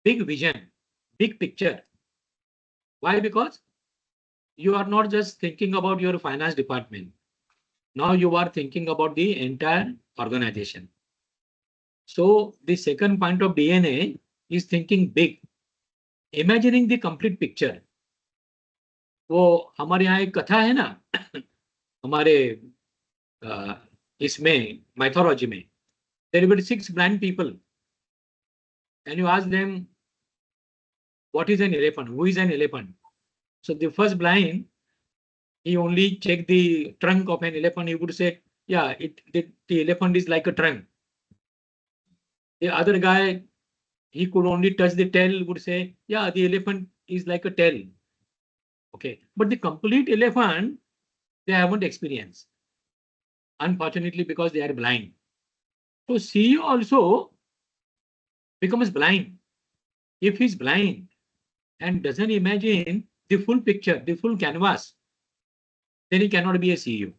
big vision, big picture. Why? Because you are not just thinking about your finance department. Now you are thinking about the entire organization. So the second point of DNA is thinking big, imagining the complete picture. वो हमारे यहाँ एक कथा है ना हमारे इसमें mythology में, there were 6 blind people and you ask them what is an elephant, who is an elephant. So the first blind, he only checked the trunk of an elephant. He would say, yeah, the elephant is like a trunk. The other guy, he could only touch the tail, would say, yeah, the elephant is like a tail. Okay, but the complete elephant, they haven't experienced, unfortunately, because they are blind. So CEO also becomes blind. If he's blind and doesn't imagine the full picture, the full canvas, then he cannot be a CEO.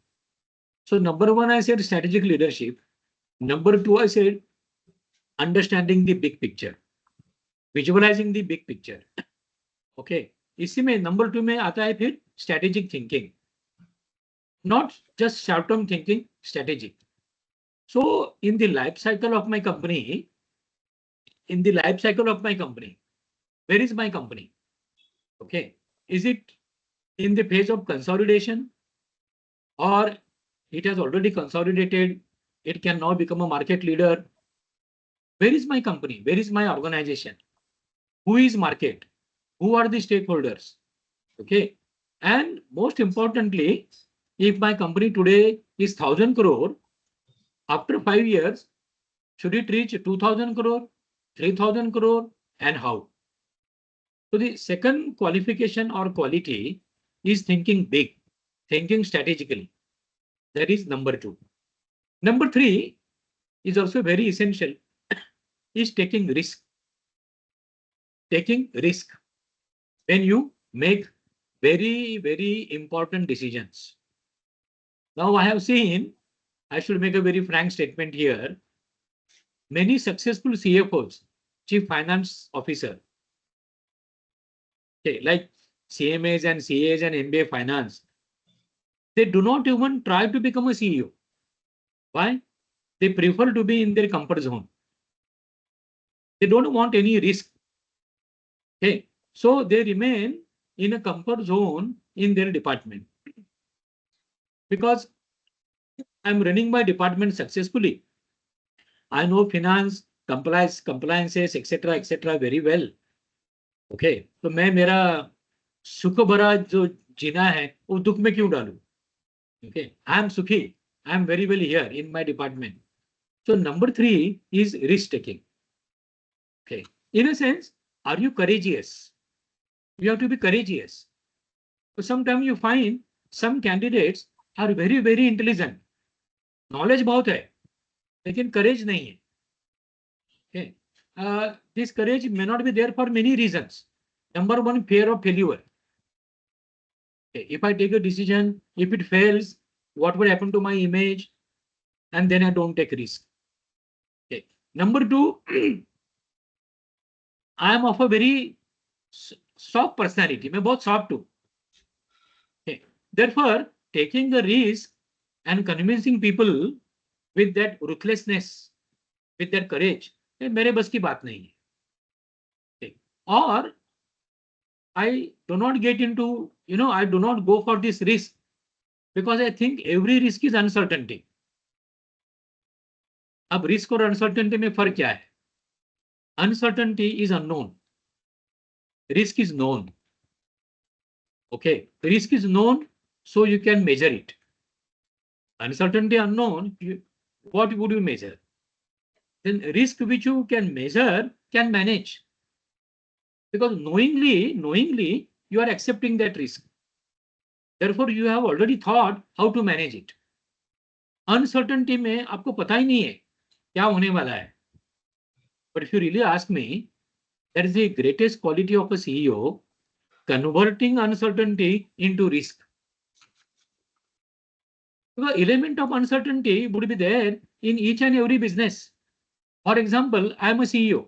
So number 1, I said strategic leadership. Number 2, I said understanding the big picture, visualizing the big picture. Okay, इसी में number 2 में आता है फिर strategic thinking, not just short-term thinking, strategic. So in the life cycle of my company, where is my company? Okay, is it in the phase of consolidation, or it has already consolidated? It can now become a market leader. Where is my company? Where is my organization? Who is market? Who are the stakeholders? Okay, and most importantly, if my company today is 1,000 crore, after 5 years, should it reach 2,000 crore, 3,000 crore, and how? So the second qualification or quality is thinking big, thinking strategically. That is number 2. Number 3 is also very essential, is taking risk. Taking risk when you make very, very important decisions. Now I have seen, I should make a very frank statement here. Many successful CFOs, Chief Finance Officer, okay, like CMAs and CAs and MBA Finance, they do not even try to become a CEO. Why? They prefer to be in their comfort zone. They don't want any risk. Okay, so they remain in a comfort zone in their department. Because I'm running my department successfully. I know finance, compliances, etc. very well. Okay, तो मैं मेरा सुख भरा जो जीना है वो दुख में क्यों डालूं? Okay, I am sukhi. I am very well here in my department. So number 3 is risk taking. Okay, in a sense, are you courageous? You have to be courageous. So sometimes you find some candidates are very, very intelligent. Knowledge बहुत है, लेकिन courage नहीं है. Okay. This courage may not be there for many reasons. Number one, fear of failure. Okay. If I take a decision, if it fails, what will happen to my image? And then I don't take risk. Okay. Number two, I am of a very soft personality. मैं बहुत soft हूँ. Okay. Therefore, taking the risk and convincing people with that ruthlessness, with that courage, ये मेरे बस की बात नहीं है. Okay. Or I do not get into, I do not go for this risk because I think every risk is uncertainty. अब risk और uncertainty में फर्क क्या है? Uncertainty is unknown. Risk is known. Okay, risk is known, so you can measure it. Uncertainty unknown, what would you measure? Then risk which you can measure can manage. Because knowingly, you are accepting that risk. Therefore, you have already thought how to manage it. Uncertainty में आपको पता ही नहीं है क्या होने वाला है. But if you really ask me, that is the greatest quality of a CEO, converting uncertainty into risk. The element of uncertainty would be there in each and every business. For example, I am a CEO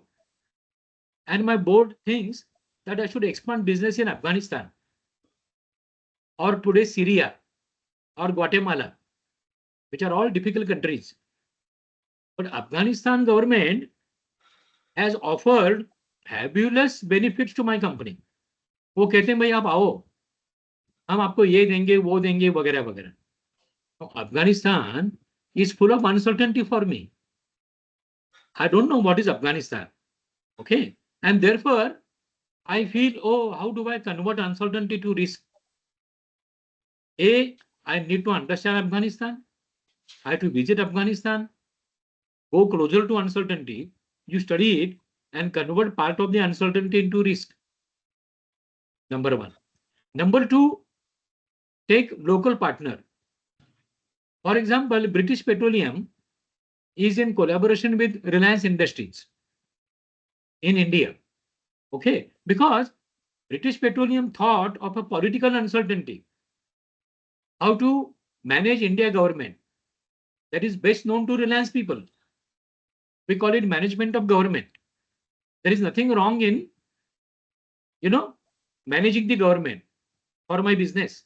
and my board thinks that I should expand business in Afghanistan or today Syria or Guatemala, which are all difficult countries. But Afghanistan government has offered fabulous benefits to my company. वो कहते हैं भाई आप आओ, हम आपको ये देंगे वो देंगे वगैरह वगैरह. Afghanistan is full of uncertainty for me. I don't know what is Afghanistan. Okay. And therefore, I feel, oh, how do I convert uncertainty to risk? I need to understand Afghanistan. I have to visit Afghanistan, go closer to uncertainty. You study it and convert part of the uncertainty into risk. Number one. Number two, take local partner. For example, British Petroleum is in collaboration with Reliance Industries in India. Okay, because British Petroleum thought of a political uncertainty, how to manage India government. That is best known to Reliance people. We call it management of government. There is nothing wrong in, managing the government for my business.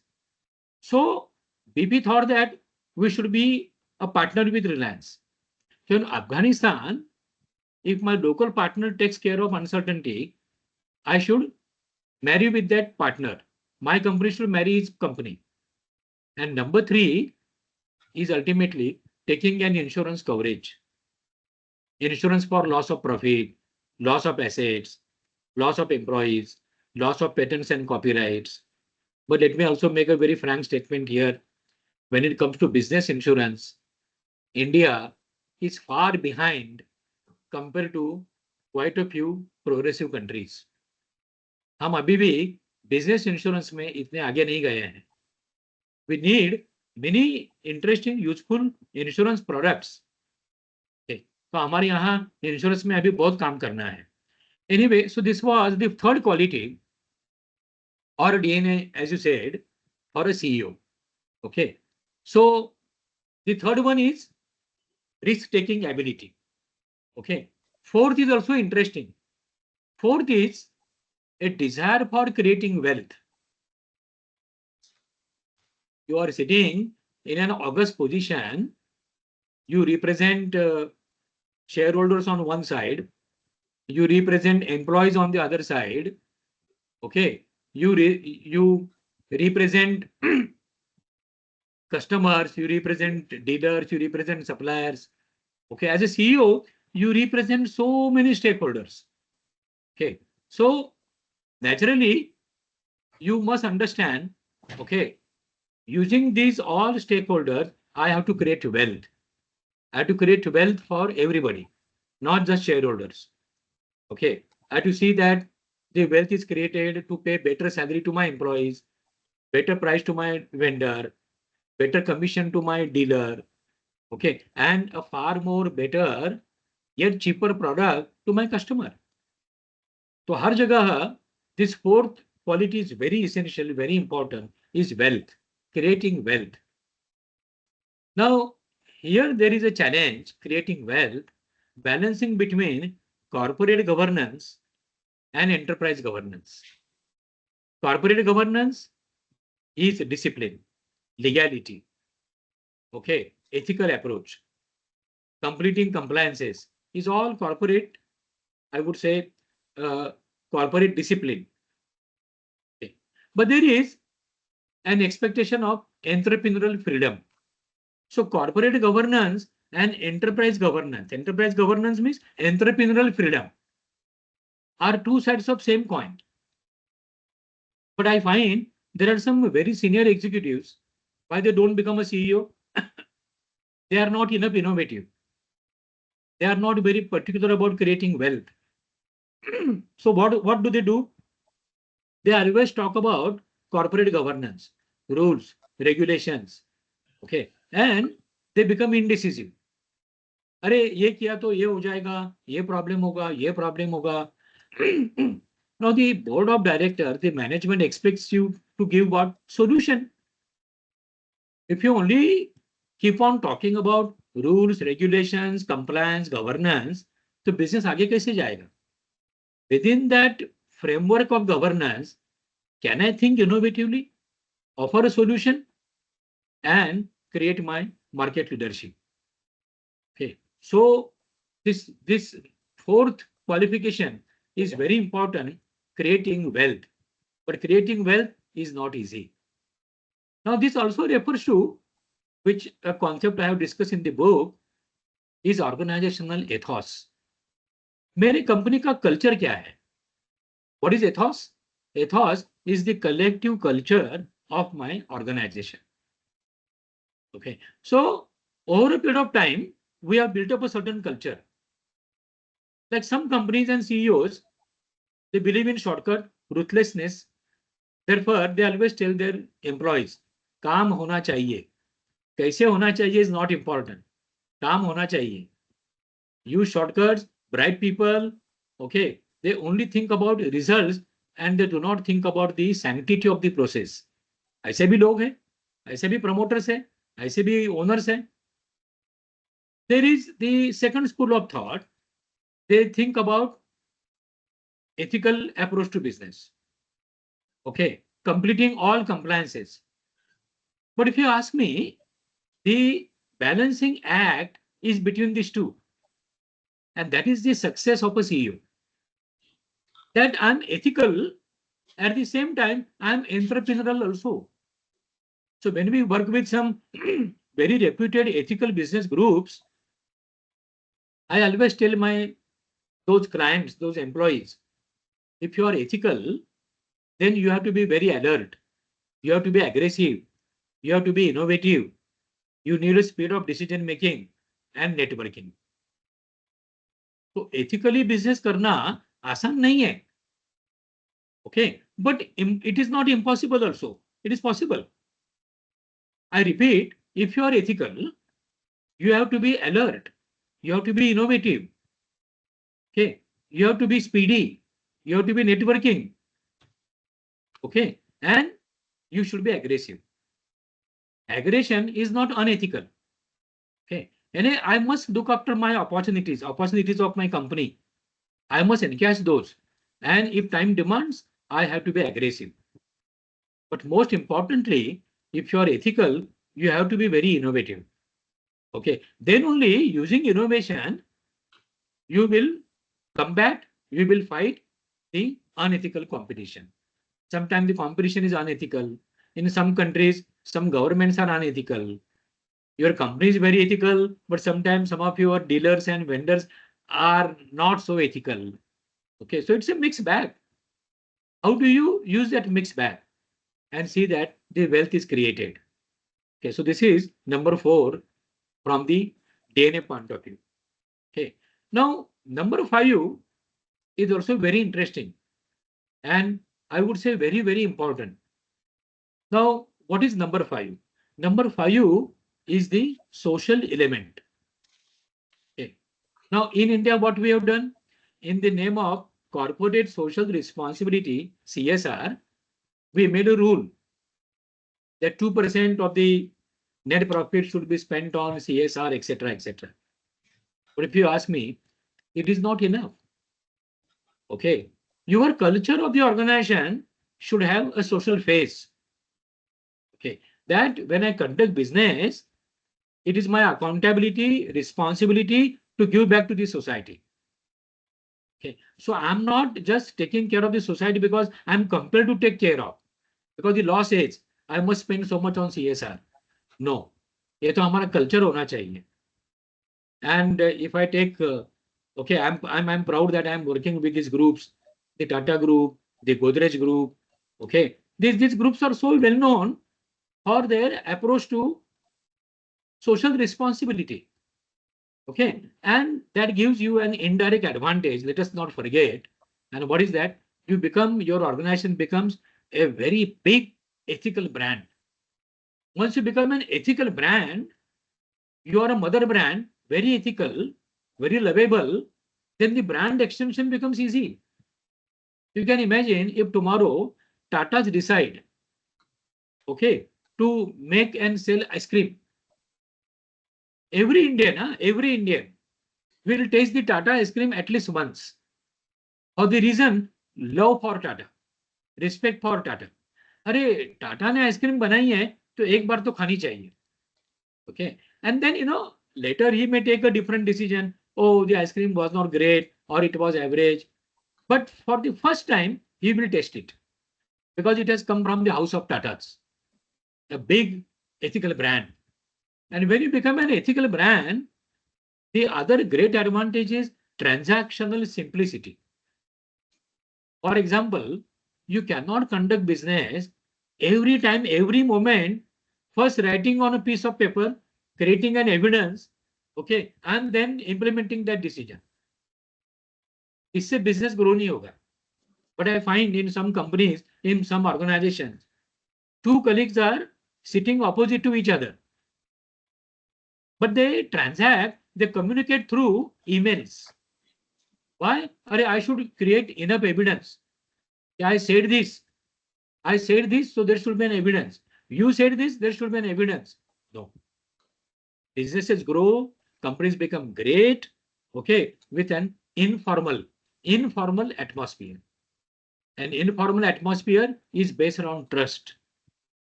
So BP thought that we should be a partner with Reliance. So in Afghanistan, if my local partner takes care of uncertainty, I should marry with that partner. My company should marry his company. And number three is ultimately taking an insurance coverage. Insurance for loss of profit, loss of assets, loss of employees, loss of patents and copyrights. But let me also make a very frank statement here. When it comes to business insurance, India is far behind compared to quite a few progressive countries. हम अभी भी business insurance में इतने आगे नहीं गए हैं. We need many interesting, useful insurance products. Okay. तो हमारे यहाँ insurance में अभी बहुत काम करना है. Anyway, so this was the third quality or DNA, as you said, for a CEO. Okay. So the third one is risk-taking ability. Okay. Fourth is also interesting. Fourth is a desire for creating wealth. You are sitting in an august position. You represent shareholders on one side. You represent employees on the other side. Okay. You represent customers, you represent dealers, you represent suppliers. Okay. As a CEO, you represent so many stakeholders. Okay. So naturally, you must understand, okay, using these all stakeholders, I have to create wealth. I have to create wealth for everybody, not just shareholders. Okay. I have to see that the wealth is created to pay better salary to my employees, better price to my vendor, better commission to my dealer. Okay. And a far more better yet cheaper product to my customer. So हर जगह this fourth quality is very essential, very important, is wealth, creating wealth. Now, here there is a challenge, creating wealth, balancing between corporate governance and enterprise governance. Corporate governance is discipline, legality, okay, ethical approach. Completing compliances is all corporate, I would say, corporate discipline. Okay. But there is an expectation of entrepreneurial freedom. So corporate governance and enterprise governance means entrepreneurial freedom, are two sides of same coin. But I find there are some very senior executives, why they don't become a CEO? They are not enough innovative. They are not very particular about creating wealth. So what do? They always talk about corporate governance, rules, regulations, okay, and they become indecisive. अरे ये किया तो ये हो जाएगा, ये problem होगा, ये प्रॉब्लम होगा. Now the board of directors, the management expects you to give what solution. If you only keep on talking about rules, regulations, compliance, governance, तो business आगे कैसे जाएगा? Within that framework of governance, can I think innovatively, offer a solution, and create my market leadership? Okay, so this fourth qualification is very important, creating wealth. But creating wealth is not easy. Now, this also refers to, which a concept I have discussed in the book, is organizational ethos. मेरे company का culture क्या है? What is ethos? Ethos is the collective culture of my organization. Okay, so over a period of time, we have built up a certain culture. Like some companies and CEOs, they believe in shortcut, ruthlessness. Therefore, they always tell their employees, काम होना चाहिए. कैसे होना चाहिए is not important. काम होना चाहिए. Use shortcuts, bribe people. Okay, they only think about results and they do not think about the sanctity of the process. ऐसे भी लोग हैं, ऐसे भी promoters हैं, ऐसे भी owners हैं. There is the second school of thought. They think about ethical approach to business. Okay, completing all compliances. But if you ask me, the balancing act is between these two. And that is the success of a CEO. That I'm ethical, at the same time, I'm entrepreneurial also. So when we work with some very reputed ethical business groups, I always tell those clients, those employees, if you are ethical, then you have to be very alert. You have to be aggressive. You have to be innovative. You need a speed of decision making and networking. So ethically business करना आसान नहीं है. Okay, but it is not impossible also. It is possible. I repeat, if you are ethical, you have to be alert. You have to be innovative. Okay, you have to be speedy. You have to be networking. Okay, and you should be aggressive. Aggression is not unethical. Okay, and I must look after my opportunities of my company. I must encash those. And if time demands, I have to be aggressive. But most importantly, if you are ethical, you have to be very innovative. Okay, then only using innovation, you will combat, you will fight the unethical competition. Sometimes the competition is unethical. In some countries, some governments are unethical. Your company is very ethical, but sometimes some of your dealers and vendors are not so ethical. Okay, so it's a mixed bag. How do you use that mixed bag and see that the wealth is created? Okay, so this is number 4 from the DNA point of view. Okay, now number 5 is also very interesting and I would say very, very important. Now, what is number 5? Number 5 is the social element. Okay. Now, in India, what we have done, in the name of corporate social responsibility, CSR, we made a rule that 2% of the net profit should be spent on CSR, etc., etc. But if you ask me, it is not enough. Okay, your culture of the organization should have a social face. Okay, that when I conduct business, it is my accountability, responsibility to give back to the society. Okay, so I'm not just taking care of the society because I'm compelled to take care of, because the law says I must spend so much on CSR. No, ये तो हमारा culture होना चाहिए. And if I take, okay, I'm proud that I'm working with these groups, the Tata Group, the Godrej Group. Okay, these groups are so well known for their approach to social responsibility. Okay, and that gives you an indirect advantage. Let us not forget. And what is that? Your organization becomes a very big ethical brand. Once you become an ethical brand, you are a mother brand, very ethical, very lovable, then the brand extension becomes easy. You can imagine if tomorrow Tatas decide, okay, to make and sell ice cream. Every Indian will taste the Tata ice cream at least once. For the reason, love for Tata, respect for Tata. अरे टाटा ने ice cream बनाई है तो एक बार तो खानी चाहिए. Okay, and then later he may take a different decision. Oh, the ice cream was not great or it was average. But for the first time, he will taste it because it has come from the house of Tatas, a big ethical brand. And when you become an ethical brand, the other great advantage is transactional simplicity. For example, you cannot conduct business every time, every moment, first writing on a piece of paper, creating an evidence, okay, and then implementing that decision. इससे business grow नहीं होगा. But I find in some companies, in some organizations, two colleagues are sitting opposite to each other, but they transact, they communicate through emails. Why? I should create enough evidence. I said this, so there should be an evidence. You said this, there should be an evidence. No. Businesses grow, companies become great, okay, with an informal atmosphere. An informal atmosphere is based on trust.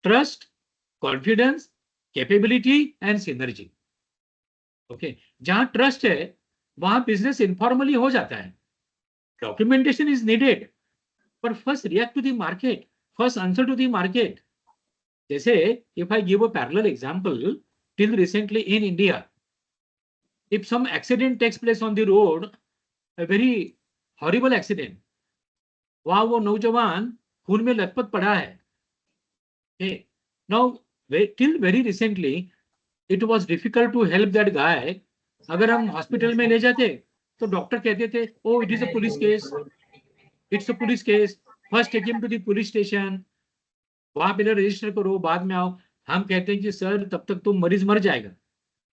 Trust, confidence, capability, and synergy. Okay, जहां trust है, वहां business informally हो जाता है. Documentation is needed, but first react to the market, first answer to the market. जैसे, if I give a parallel example, till recently in India, if some accident takes place on the road, a very horrible accident, वहां वो नौजवान खून में लथपथ पड़ा है. Okay, now till very recently, it was difficult to help that guy. अगर हम हॉस्पिटल में ले जाते तो डॉक्टर कहते थे, oh, it is a police case, it's a police case, first take him to the police station, वहां पहले रजिस्टर करो, बाद में आओ. हम कहते हैं कि सर तब तक तो मरीज मर जाएगा,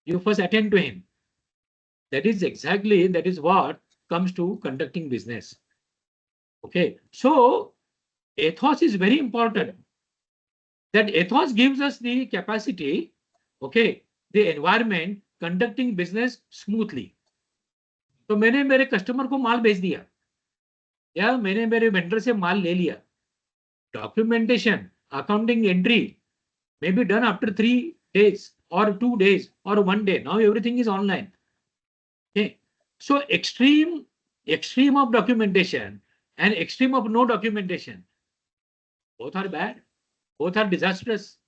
you first attend to him. That is what comes to conducting business. Okay, so ethos is very important. That ethos gives us the capacity, okay, the environment, conducting business smoothly. तो मैंने मेरे customer को माल भेज दिया या मैंने मेरे vendor से माल ले लिया. Documentation, accounting entry may be done after 3 days or 2 days or 1 day. Now everything is online. Okay, so extreme of documentation and extreme of no documentation, both are bad, both are disastrous.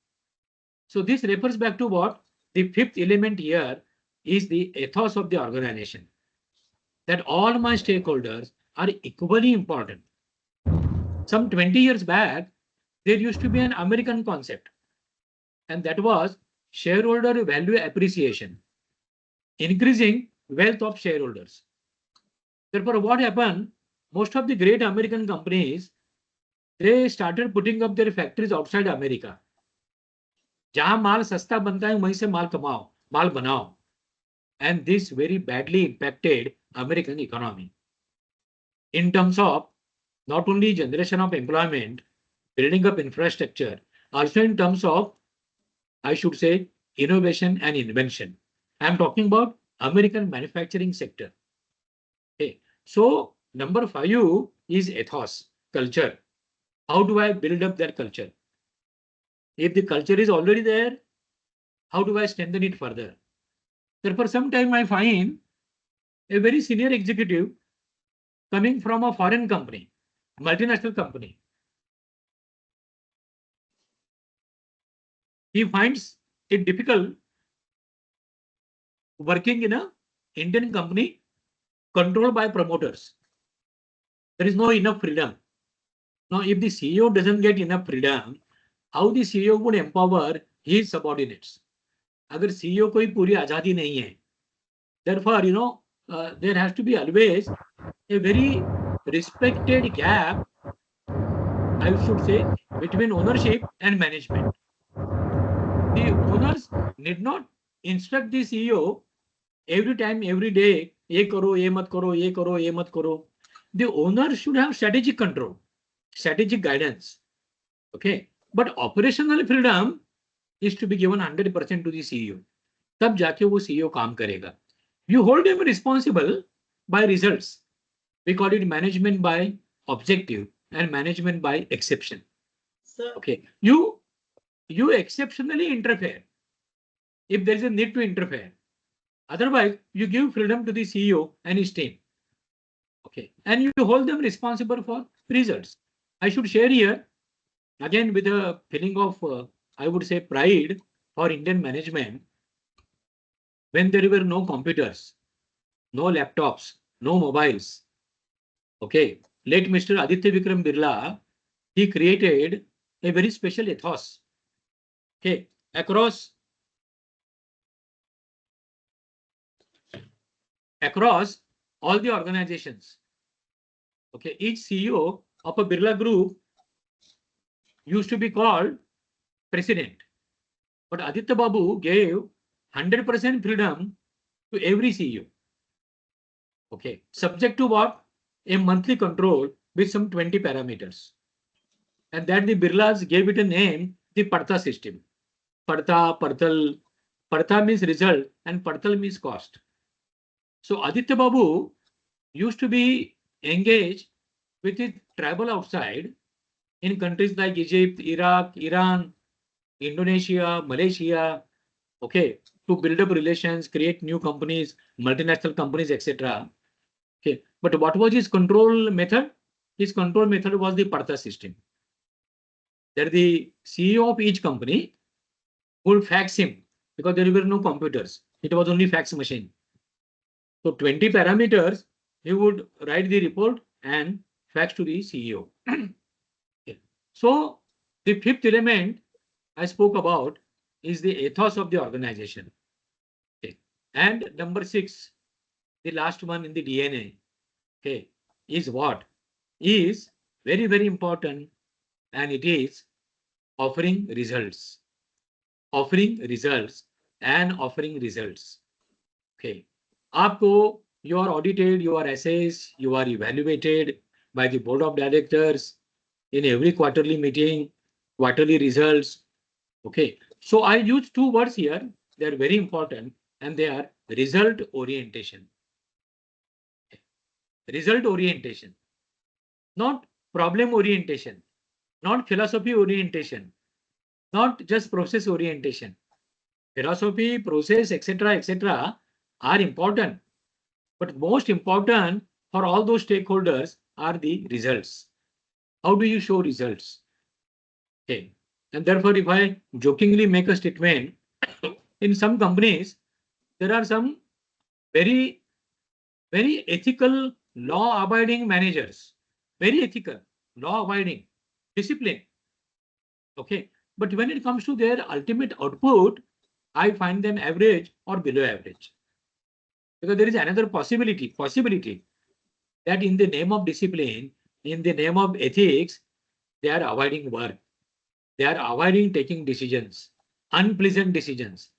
So this refers back to what? The fifth element here is the ethos of the organization. That all my stakeholders are equally important. Some 20 years back, there used to be an American concept, and that was shareholder value appreciation, increasing wealth of shareholders. Therefore, what happened? Most of the great American companies, they started putting up their factories outside America. जहां माल सस्ता बनता है वहीं से माल कमाओ, माल बनाओ. And this very badly impacted American economy in terms of not only generation of employment, building up infrastructure, also in terms of, I should say, innovation and invention. I'm talking about American manufacturing sector. Okay. So number 5 is ethos, culture. How do I build up that culture? If the culture is already there, how do I strengthen it further? Therefore, sometime I find a very senior executive coming from a foreign company, multinational company. He finds it difficult working in a Indian company controlled by promoters. There is no enough freedom. Now, if the CEO doesn't get enough freedom, how the CEO would empower his subordinates? अगर CEO को ही पूरी आजादी नहीं है, therefore, there has to be always a very respected gap, I should say, between ownership and management. The owners need not instruct the CEO every time, every day, ye karo, ye mat karo, ye karo, ye mat karo. The owner should have strategic control, strategic guidance. Okay. But operational freedom is to be given 100% to the CEO. तब जाके वो CEO काम करेगा. You hold him responsible by results. We call it management by objective and management by exception. Sir, Okay. You exceptionally interfere if there is a need to interfere. Otherwise, you give freedom to the CEO and his team. Okay. And you hold them responsible for results. I should share here, again, with a feeling of, I would say, pride for Indian management, when there were no computers, no laptops, no mobiles. Okay. Late Mr. Aditya Vikram Birla, he created a very special ethos. Okay. Across all the organizations. Okay. Each CEO of a Birla group used to be called president. But Aditya Babu gave 100% freedom to every CEO. Okay. Subject to what? A monthly control with some 20 parameters. And that the Birlas gave it a name, the Parta system. Parta, Partal. Parta means result and Partal means cost. So Aditya Babu used to be engaged with his travel outside in countries like Egypt, Iraq, Iran, Indonesia, Malaysia, okay, to build up relations, create new companies, multinational companies, etc. Okay, but what was his control method? His control method was the Parta system. That the CEO of each company would fax him, because there were no computers. It was only fax machine. So 20 parameters, he would write the report and fax to the CEO. Okay. So the 5th element I spoke about is the ethos of the organization. Okay. And number 6, the last one in the DNA, okay, is what? Is very, very important, and it is offering results. Offering results and offering results. Okay. Aapko, you are audited, you are assessed, you are evaluated by the board of directors in every quarterly meeting, quarterly results. Okay. So I use 2 words here. They are very important, and they are result orientation. Okay. Result orientation, not problem orientation, not philosophy orientation, not just process orientation. Philosophy, process, etc., are important, but most important for all those stakeholders are the results. How do you show results? Okay. And therefore, if I jokingly make a statement, in some companies, there are some very, very ethical, law-abiding managers. Very ethical, law-abiding, discipline. Okay. But when it comes to their ultimate output, I find them average or below average. Because there is another possibility that in the name of discipline, in the name of ethics, they are avoiding work. They are avoiding taking decisions, unpleasant decisions.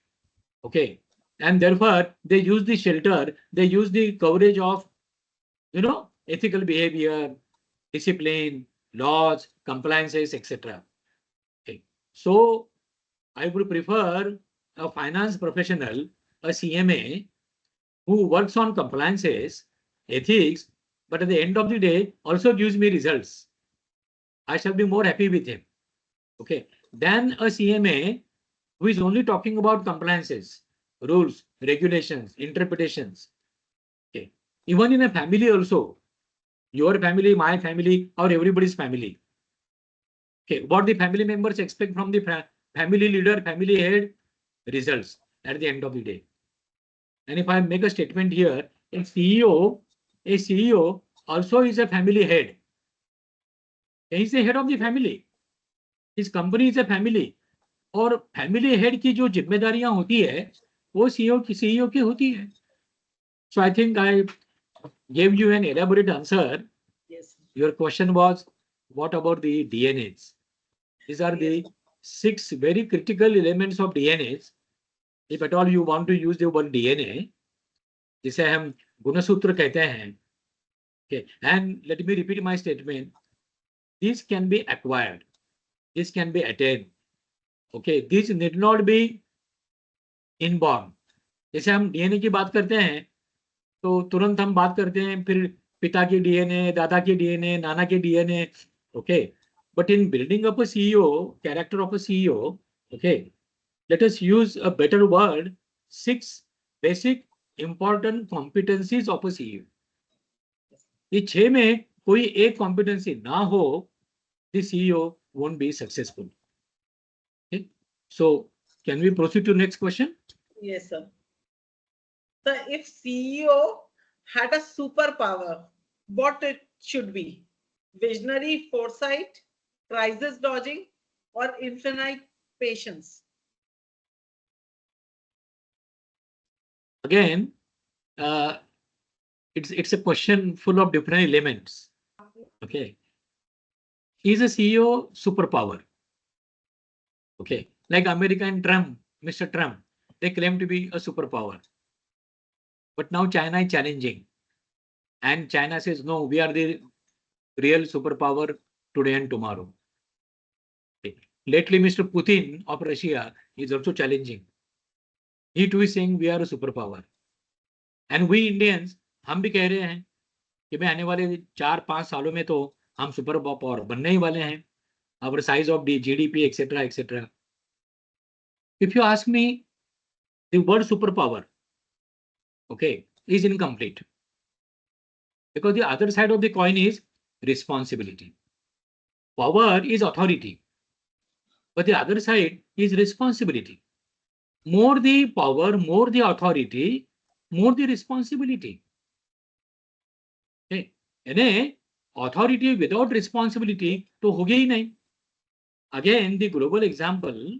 Okay. And therefore, they use the shelter, they use the coverage of, ethical behavior, discipline, laws, compliances, etc. Okay. So I would prefer a finance professional, a CMA, who works on compliances, ethics, but at the end of the day also gives me results. I shall be more happy with him. Okay. Than a CMA who is only talking about compliances, rules, regulations, interpretations. Okay. Even in a family also, your family, my family, or everybody's family. Okay. What the family members expect from the family leader, family head, results at the end of the day. And if I make a statement here, a CEO also is a family head. He's the head of the family. His company is a family. और family head की जो जिम्मेदारियां होती है वो CEO की होती है. So I think I gave you an elaborate answer. Yes. Your question was, what about the DNAs? These are the 6 very critical elements of DNAs. If at all you want to use the word DNA, जिसे हम गुणसूत्र कहते हैं. Okay, and let me repeat my statement. These can be acquired. This can be attained. Okay, this need not be inborn. जैसे हम DNA की बात करते हैं तो तुरंत हम बात करते हैं फिर पिता की डीएनए, दादा की डीएनए, नाना की DNA. Okay, but in building up a CEO, character of a CEO, okay, let us use a better word, 6 basic important competencies of a CEO. ये 6 में कोई एक competency ना हो, the CEO won't be successful. Okay, so can we proceed to next question? Yes, sir. So if CEO had a superpower, what it should be? Visionary foresight, crisis dodging, or infinite patience? Again, it's a question full of different elements. Okay, is a CEO superpower? Okay, like American Trump, Mr. Trump, they claim to be a superpower. But now China is challenging. And China says, no, we are the real superpower today and tomorrow. Okay. Lately, Mr. Putin of Russia is also challenging. He too is saying we are a superpower. And we Indians, हम भी कह रहे हैं कि भाई आने वाले 4-5 सालों में तो हम सुपर पावर बनने ही वाले हैं. Our size of the GDP, etc., etc. If you ask me, the word superpower, okay, is incomplete. Because the other side of the coin is responsibility. Power is authority, but the other side is responsibility. More the power, more the authority, more the responsibility. Okay. यानी authority without responsibility तो होगी ही नहीं. Again, the global example,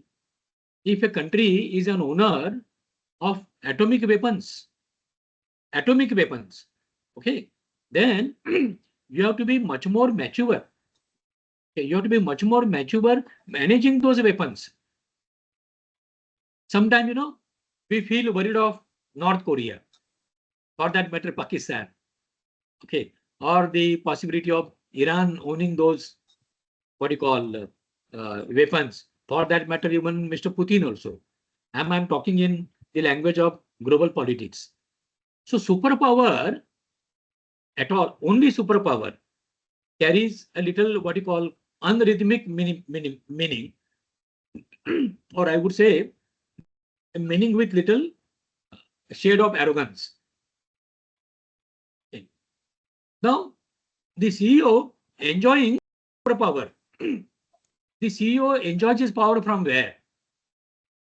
if a country is an owner of atomic weapons, okay, then you have to be much more mature. Okay, you have to be much more mature managing those weapons. Sometimes, we feel worried of North Korea, for that matter, Pakistan, okay, or the possibility of Iran owning those, what you call, weapons, for that matter, even Mr. Putin also. I'm talking in the language of global politics. So superpower at all, only superpower carries a little, what you call, unrhythmic meaning, or I would say a meaning with little shade of arrogance. Okay. Now, the CEO enjoying superpower. The CEO enjoys his power from where?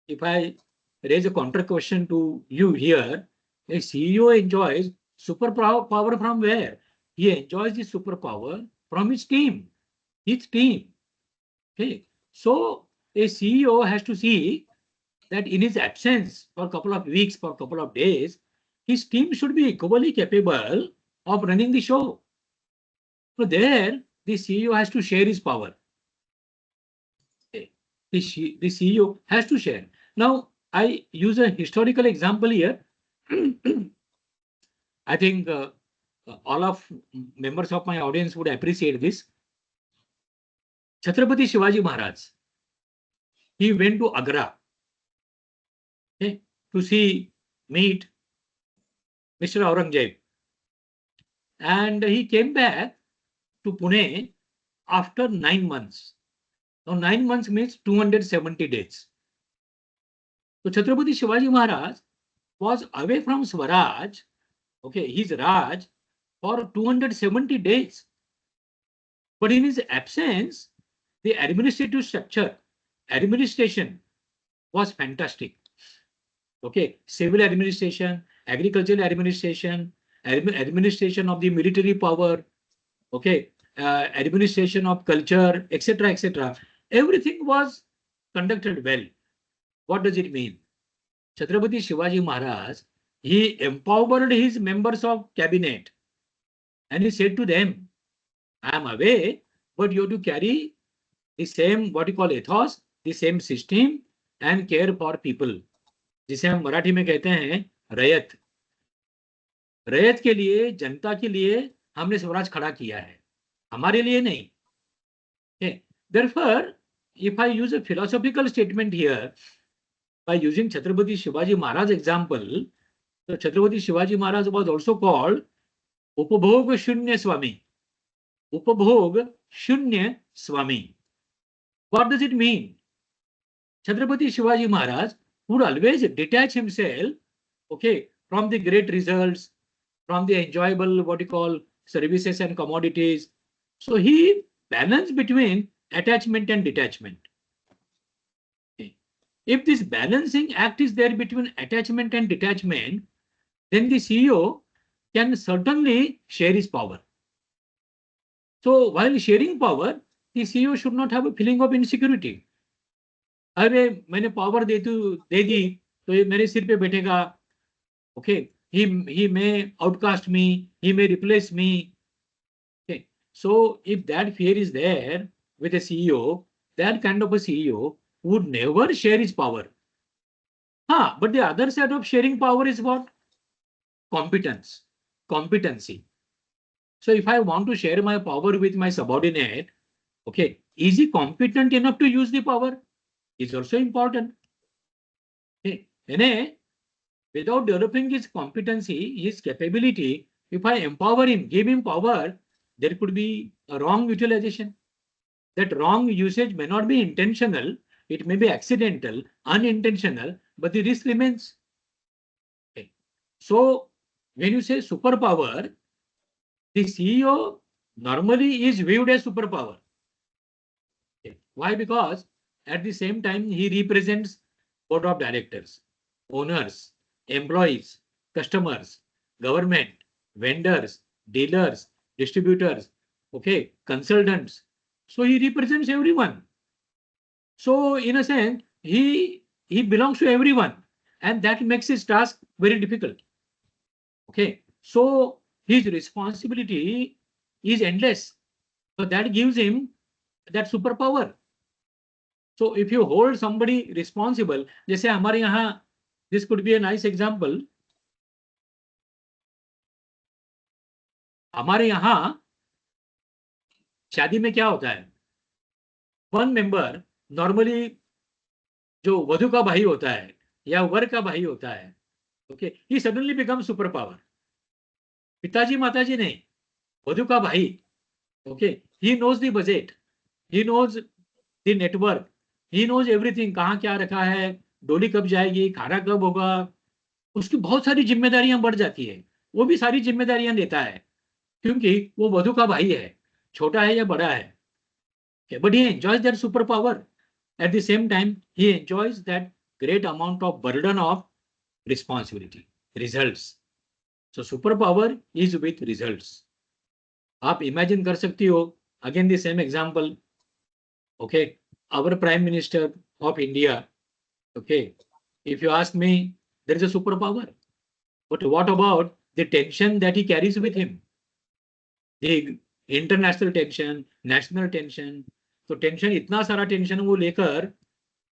If I raise a counter question to you here, a CEO enjoys superpower from where? He enjoys the superpower from his team. Okay. So a CEO has to see that in his absence for a couple of weeks, for a couple of days, his team should be equally capable of running the show. So there, the CEO has to share his power. Okay. The CEO has to share. Now, I use a historical example here. I think all of members of my audience would appreciate this. Chhatrapati Shivaji Maharaj, he went to Agra, okay, to meet Mr. Aurangzeb, and he came back to Pune after 9 months. Now 9 months means 270 days. So Chhatrapati Shivaji Maharaj was away from Swaraj, okay, his Raj, for 270 days. But in his absence, the administrative structure, administration was fantastic. Okay, civil administration, agricultural administration, administration of the military power, okay, administration of culture, etc., etc. Everything was conducted well. What does it mean? Chhatrapati Shivaji Maharaj, he empowered his members of cabinet and he said to them, I am away, but you have to carry the same, what you call ethos, the same system and care for people. जिसे हम मराठी में कहते हैं रयत. रयत के लिए, जनता के लिए हमने स्वराज खड़ा किया है, हमारे लिए नहीं. Okay. Therefore, if I use a philosophical statement here, by using Chhatrapati Shivaji Maharaj example, so Chhatrapati Shivaji Maharaj was also called Upabhog Shunya Swami. Upabhog Shunya Swami. What does it mean? Chhatrapati Shivaji Maharaj would always detach himself, okay, from the great results, from the enjoyable, what you call, services and commodities. So he balanced between attachment and detachment. Okay. If this balancing act is there between attachment and detachment, then the CEO can certainly share his power. So while sharing power, the CEO should not have a feeling of insecurity. अरे मैंने power दे दी तो ये मेरे सिर पे बैठेगा. Okay, he may outcast me, he may replace me. Okay, so if that fear is there with a CEO, that kind of a CEO would never share his power. But the other side of sharing power is what? Competence, competency. So if I want to share my power with my subordinate, okay, is he competent enough to use the power? Is also important. Okay. Without developing his competency, his capability, if I empower him, give him power, there could be a wrong utilization. That wrong usage may not be intentional, it may be accidental, unintentional, but the risk remains. Okay. So when you say superpower, the CEO normally is viewed as superpower. Okay. Why? Because at the same time, he represents board of directors, owners, employees, customers, government, vendors, dealers, distributors, okay, consultants. So he represents everyone. So in a sense, he belongs to everyone, and that makes his task very difficult. Okay, so his responsibility is endless. So that gives him that superpower. So if you hold somebody responsible, जैसे हमारे यहाँ, this could be a nice example. हमारे यहाँ शादी में क्या होता है? One member normally जो वधू का भाई होता है या वर का भाई होता है, okay, he suddenly becomes superpower. पिताजी माताजी नहीं, वधू का भाई, okay, he knows the budget, he knows the network, he knows everything, कहाँ क्या रखा है, डोली कब जाएगी, खाना कब होगा, उसकी बहुत सारी जिम्मेदारियां बढ़ जाती है. वो भी सारी जिम्मेदारियां लेता है क्योंकि वो वधू का भाई है, छोटा है या बड़ा है. But he enjoys that superpower. At the same time, he enjoys that great amount of burden of responsibility, results. So superpower is with results. आप imagine कर सकती हो, again the same example, okay, our Prime Minister of India, okay, if you ask me, there is a superpower. But what about the tension that he carries with him? The international tension, national tension. तो tension, इतना सारा tension वो लेकर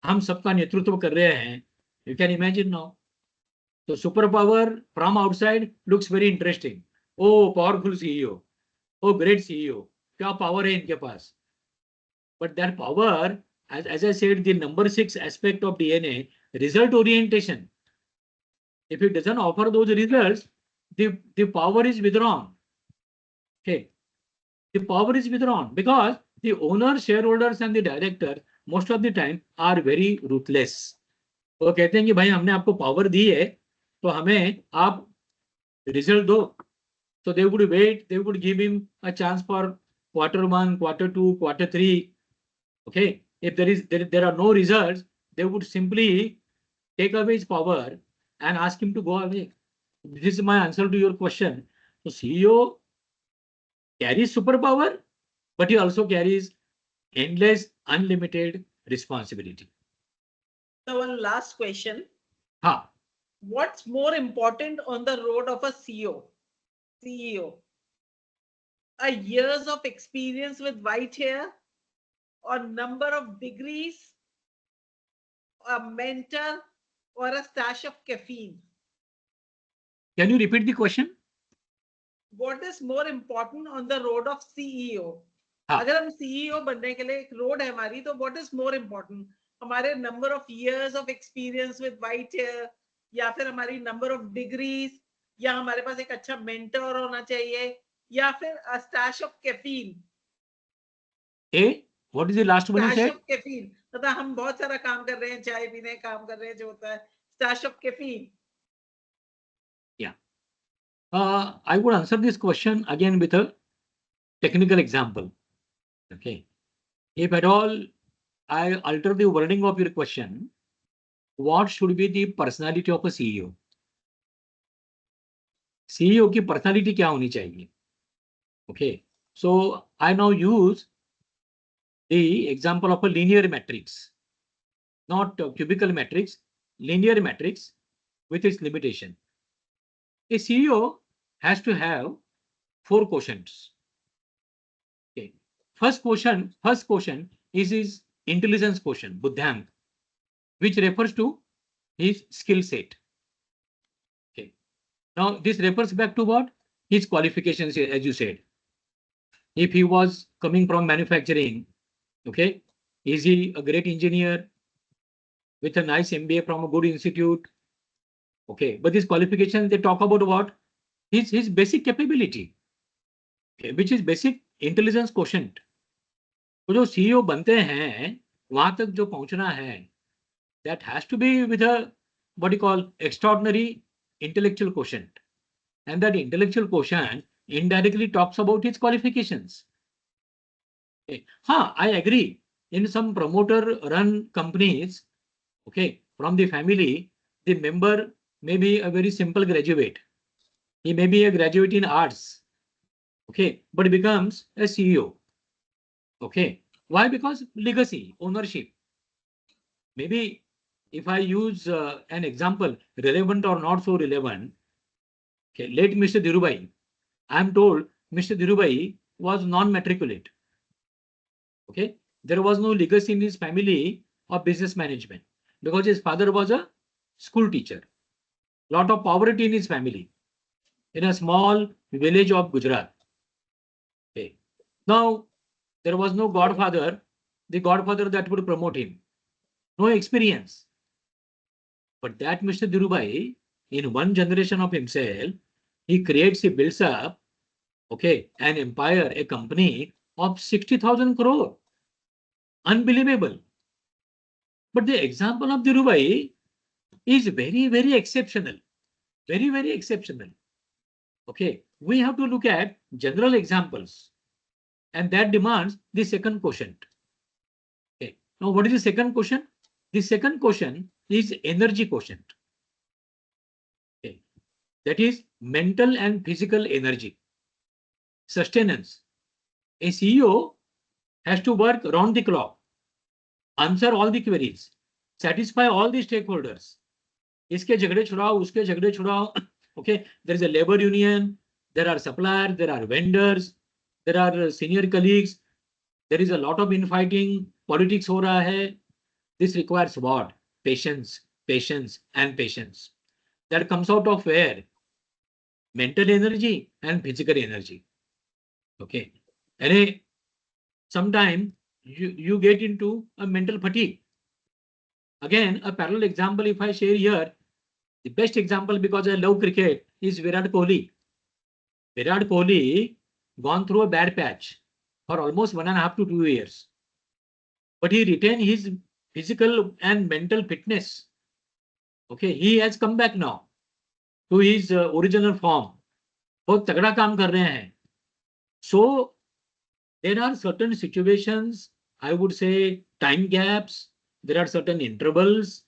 हम सबका नेतृत्व कर रहे हैं. You can imagine now. So superpower from outside looks very interesting. Oh, powerful CEO. Oh, great CEO. क्या power है इनके पास? But that power, as I said, the number 6 aspect of DNA, result orientation. If it doesn't offer those results, the power is withdrawn. Okay. The power is withdrawn because the owners, shareholders and the director most of the time are very ruthless. वो कहते हैं कि भाई हमने आपको power दी है तो हमें आप रिजल्ट दो. So they would wait, they would give him a chance for Q1, Q2, Q3. Okay, if there are no results, they would simply take away his power and ask him to go away. This is my answer to your question. So CEO carries superpower, but he also carries endless, unlimited responsibility. So one last question. Ha. What's more important on the road of a CEO? A years of experience with white hair, or number of degrees, a mentor, or a stash of caffeine? Can you repeat the question? What is more important on the road of CEO? हाँ. अगर हम CEO बनने के लिए एक road है हमारी, तो what is more important? हमारे number of years of experience with white hair, या फिर हमारी number of degrees, या हमारे पास एक अच्छा mentor होना चाहिए, या फिर a stash of caffeine? A. What is the last one you Stash said? of caffeine. मतलब हम बहुत सारा काम कर रहे हैं, चाय पीने काम कर रहे हैं, जो होता है stash of caffeine. Yeah. I would answer this question again with a technical example. Okay. If at all I alter the wording of your question, what should be the personality of a CEO? CEO की personality क्या होनी चाहिए? Okay. So I now use the example of a linear matrix, not a cubical matrix, linear matrix with its limitation. A CEO has to have 4 quotients. Okay. First quotient is his intelligence quotient, buddhank, which refers to his skill set. Okay. Now this refers back to what? His qualifications, as you said. If he was coming from manufacturing, okay, is he a great engineer with a nice MBA from a good institute? Okay, but these qualifications, they talk about what? His basic capability, okay, which is basic intelligence quotient. तो जो CEO बनते हैं वहां तक जो पहुंचना है, that has to be with a what you call extraordinary intellectual quotient, and that intellectual quotient indirectly talks about his qualifications. Okay. I agree. In some promoter-run companies, okay, from the family, the member may be a very simple graduate. He may be a graduate in arts, okay, but becomes a CEO. Okay, why? Because legacy, ownership. Maybe if I use an example, relevant or not so relevant, okay, late Mr. Dhirubhai, I am told Mr. Dhirubhai was non-matriculate. Okay, there was no legacy in his family of business management because his father was a school teacher. Lot of poverty in his family in a small village of Gujarat. Okay. Now there was no godfather, the godfather that would promote him. No experience. But that Mr. Dhirubhai, in one generation of himself, he builds up, okay, an empire, a company of 60,000 crore. Unbelievable. But the example of Dhirubhai is very, very exceptional. Very, very exceptional. Okay, we have to look at general examples, and that demands the second quotient. Okay, now what is the second quotient? The second quotient is energy quotient. Okay, that is mental and physical energy. Sustenance. A CEO has to work round the clock, answer all the queries, satisfy all the stakeholders. इसके झगड़े छुड़ाओ, उसके झगड़े छुड़ाओ. Okay, there is a labor union, there are suppliers, there are vendors, there are senior colleagues, there is a lot of infighting, politics हो रहा है. This requires what? Patience, patience, and patience. That comes out of where? Mental energy and physical energy. Okay. And sometime you get into a mental fatigue. Again, a parallel example, if I share here, the best example, because I love cricket, is Virat Kohli. Virat Kohli gone through a bad patch for almost 1.5 to 2 years. But he retained his physical and mental fitness. Okay, he has come back now to his original form. बहुत तगड़ा काम कर रहे हैं. So there are certain situations, I would say time gaps, there are certain intervals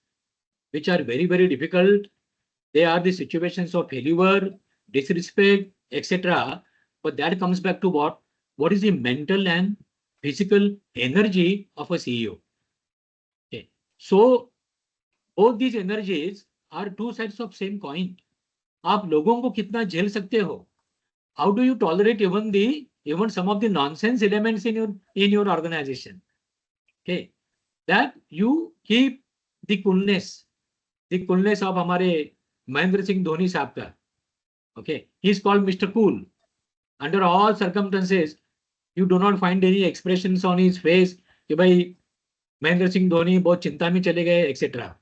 which are very, very difficult. They are the situations of failure, disrespect, etc. But that comes back to what? What is the mental and physical energy of a CEO? Okay. So both these energies are two sides of same coin. आप लोगों को कितना झेल सकते हो? How do you tolerate even some of the nonsense elements in your organization? Okay, that you keep the coolness of हमारे महेंद्र सिंह धोनी साहब का. Okay, he is called Mr. Cool. Under all circumstances, you do not find any expressions on his face कि भाई महेंद्र सिंह धोनी बहुत चिंता में चले गए, etc.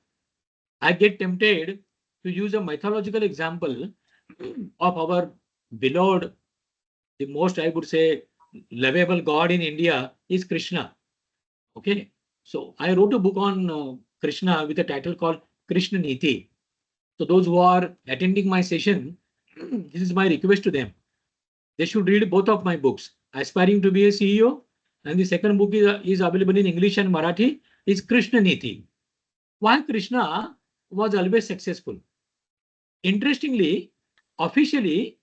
I get tempted to use a mythological example of our beloved, the most, I would say, lovable God in India is Krishna. Okay, so I wrote a book on Krishna with a title called Krishna Niti. So those who are attending my session, this is my request to them. They should read both of my books, Aspiring to be a CEO, and the second book is available in English and Marathi, is Krishna Niti. Why Krishna was always successful? Interestingly, officially,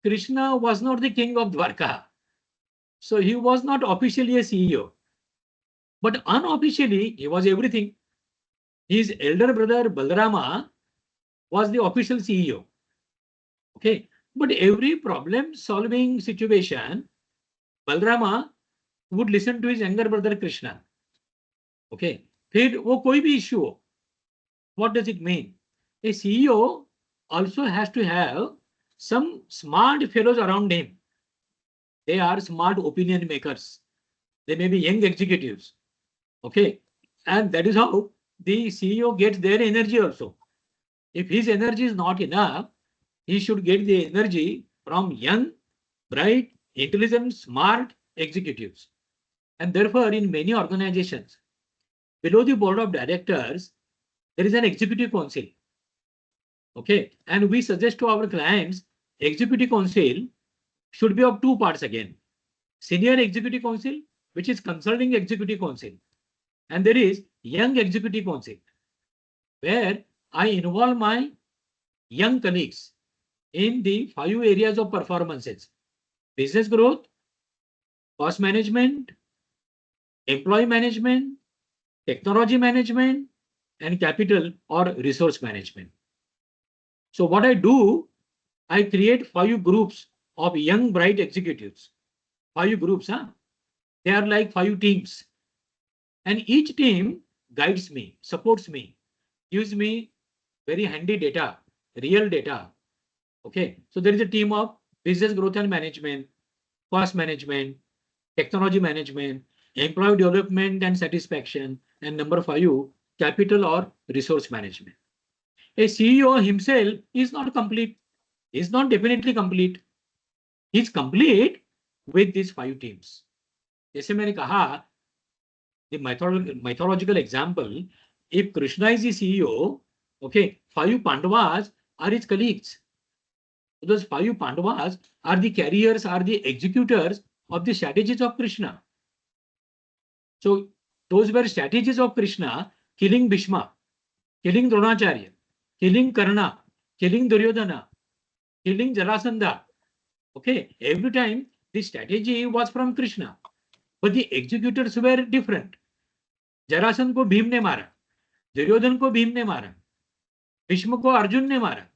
Krishna was not the king of Dwarka. So he was not officially a CEO. But unofficially, he was everything. His elder brother Balarama was the official CEO. Okay. But every problem solving situation, Balarama would listen to his younger brother Krishna. Okay. फिर वो कोई भी issue हो. What does it mean? A CEO also has to have some smart fellows around him. They are smart opinion makers. They may be young executives. Okay. And that is how the CEO gets their energy also. If his energy is not enough, he should get the energy from young, bright, intelligent, smart executives. And therefore, in many organizations, below the board of directors, there is an executive council. Okay. And we suggest to our clients, executive council should be of two parts again. Senior executive council, which is consulting executive council. And there is young executive council, where I involve my young colleagues in the 5 areas of performances: business growth, cost management, employee management, technology management, and capital or resource management. So what I do, I create 5 groups of young, bright executives. 5 groups, huh? They are like 5 teams. And each team guides me, supports me, gives me very handy data, real data. Okay, so there is a team of business growth and management, cost management, technology management, employee development and satisfaction, and number 5, capital or resource management. A CEO himself is not complete. Is not definitely complete. He's complete with these 5 teams. जैसे मैंने कहा, the mythological example, if Krishna is the CEO, okay, 5 Pandavas are his colleagues. Those 5 Pandavas are the carriers, are the executors of the strategies of Krishna. So those were strategies of Krishna: killing Bhishma, killing Dronacharya, killing Karna, killing Duryodhana, killing Jarasandha. Okay, every time the strategy was from Krishna, but the executors were different. Jarasandh को भीम ने मारा, दुर्योधन को भीम ने मारा, भीष्म को अर्जुन ने मारा,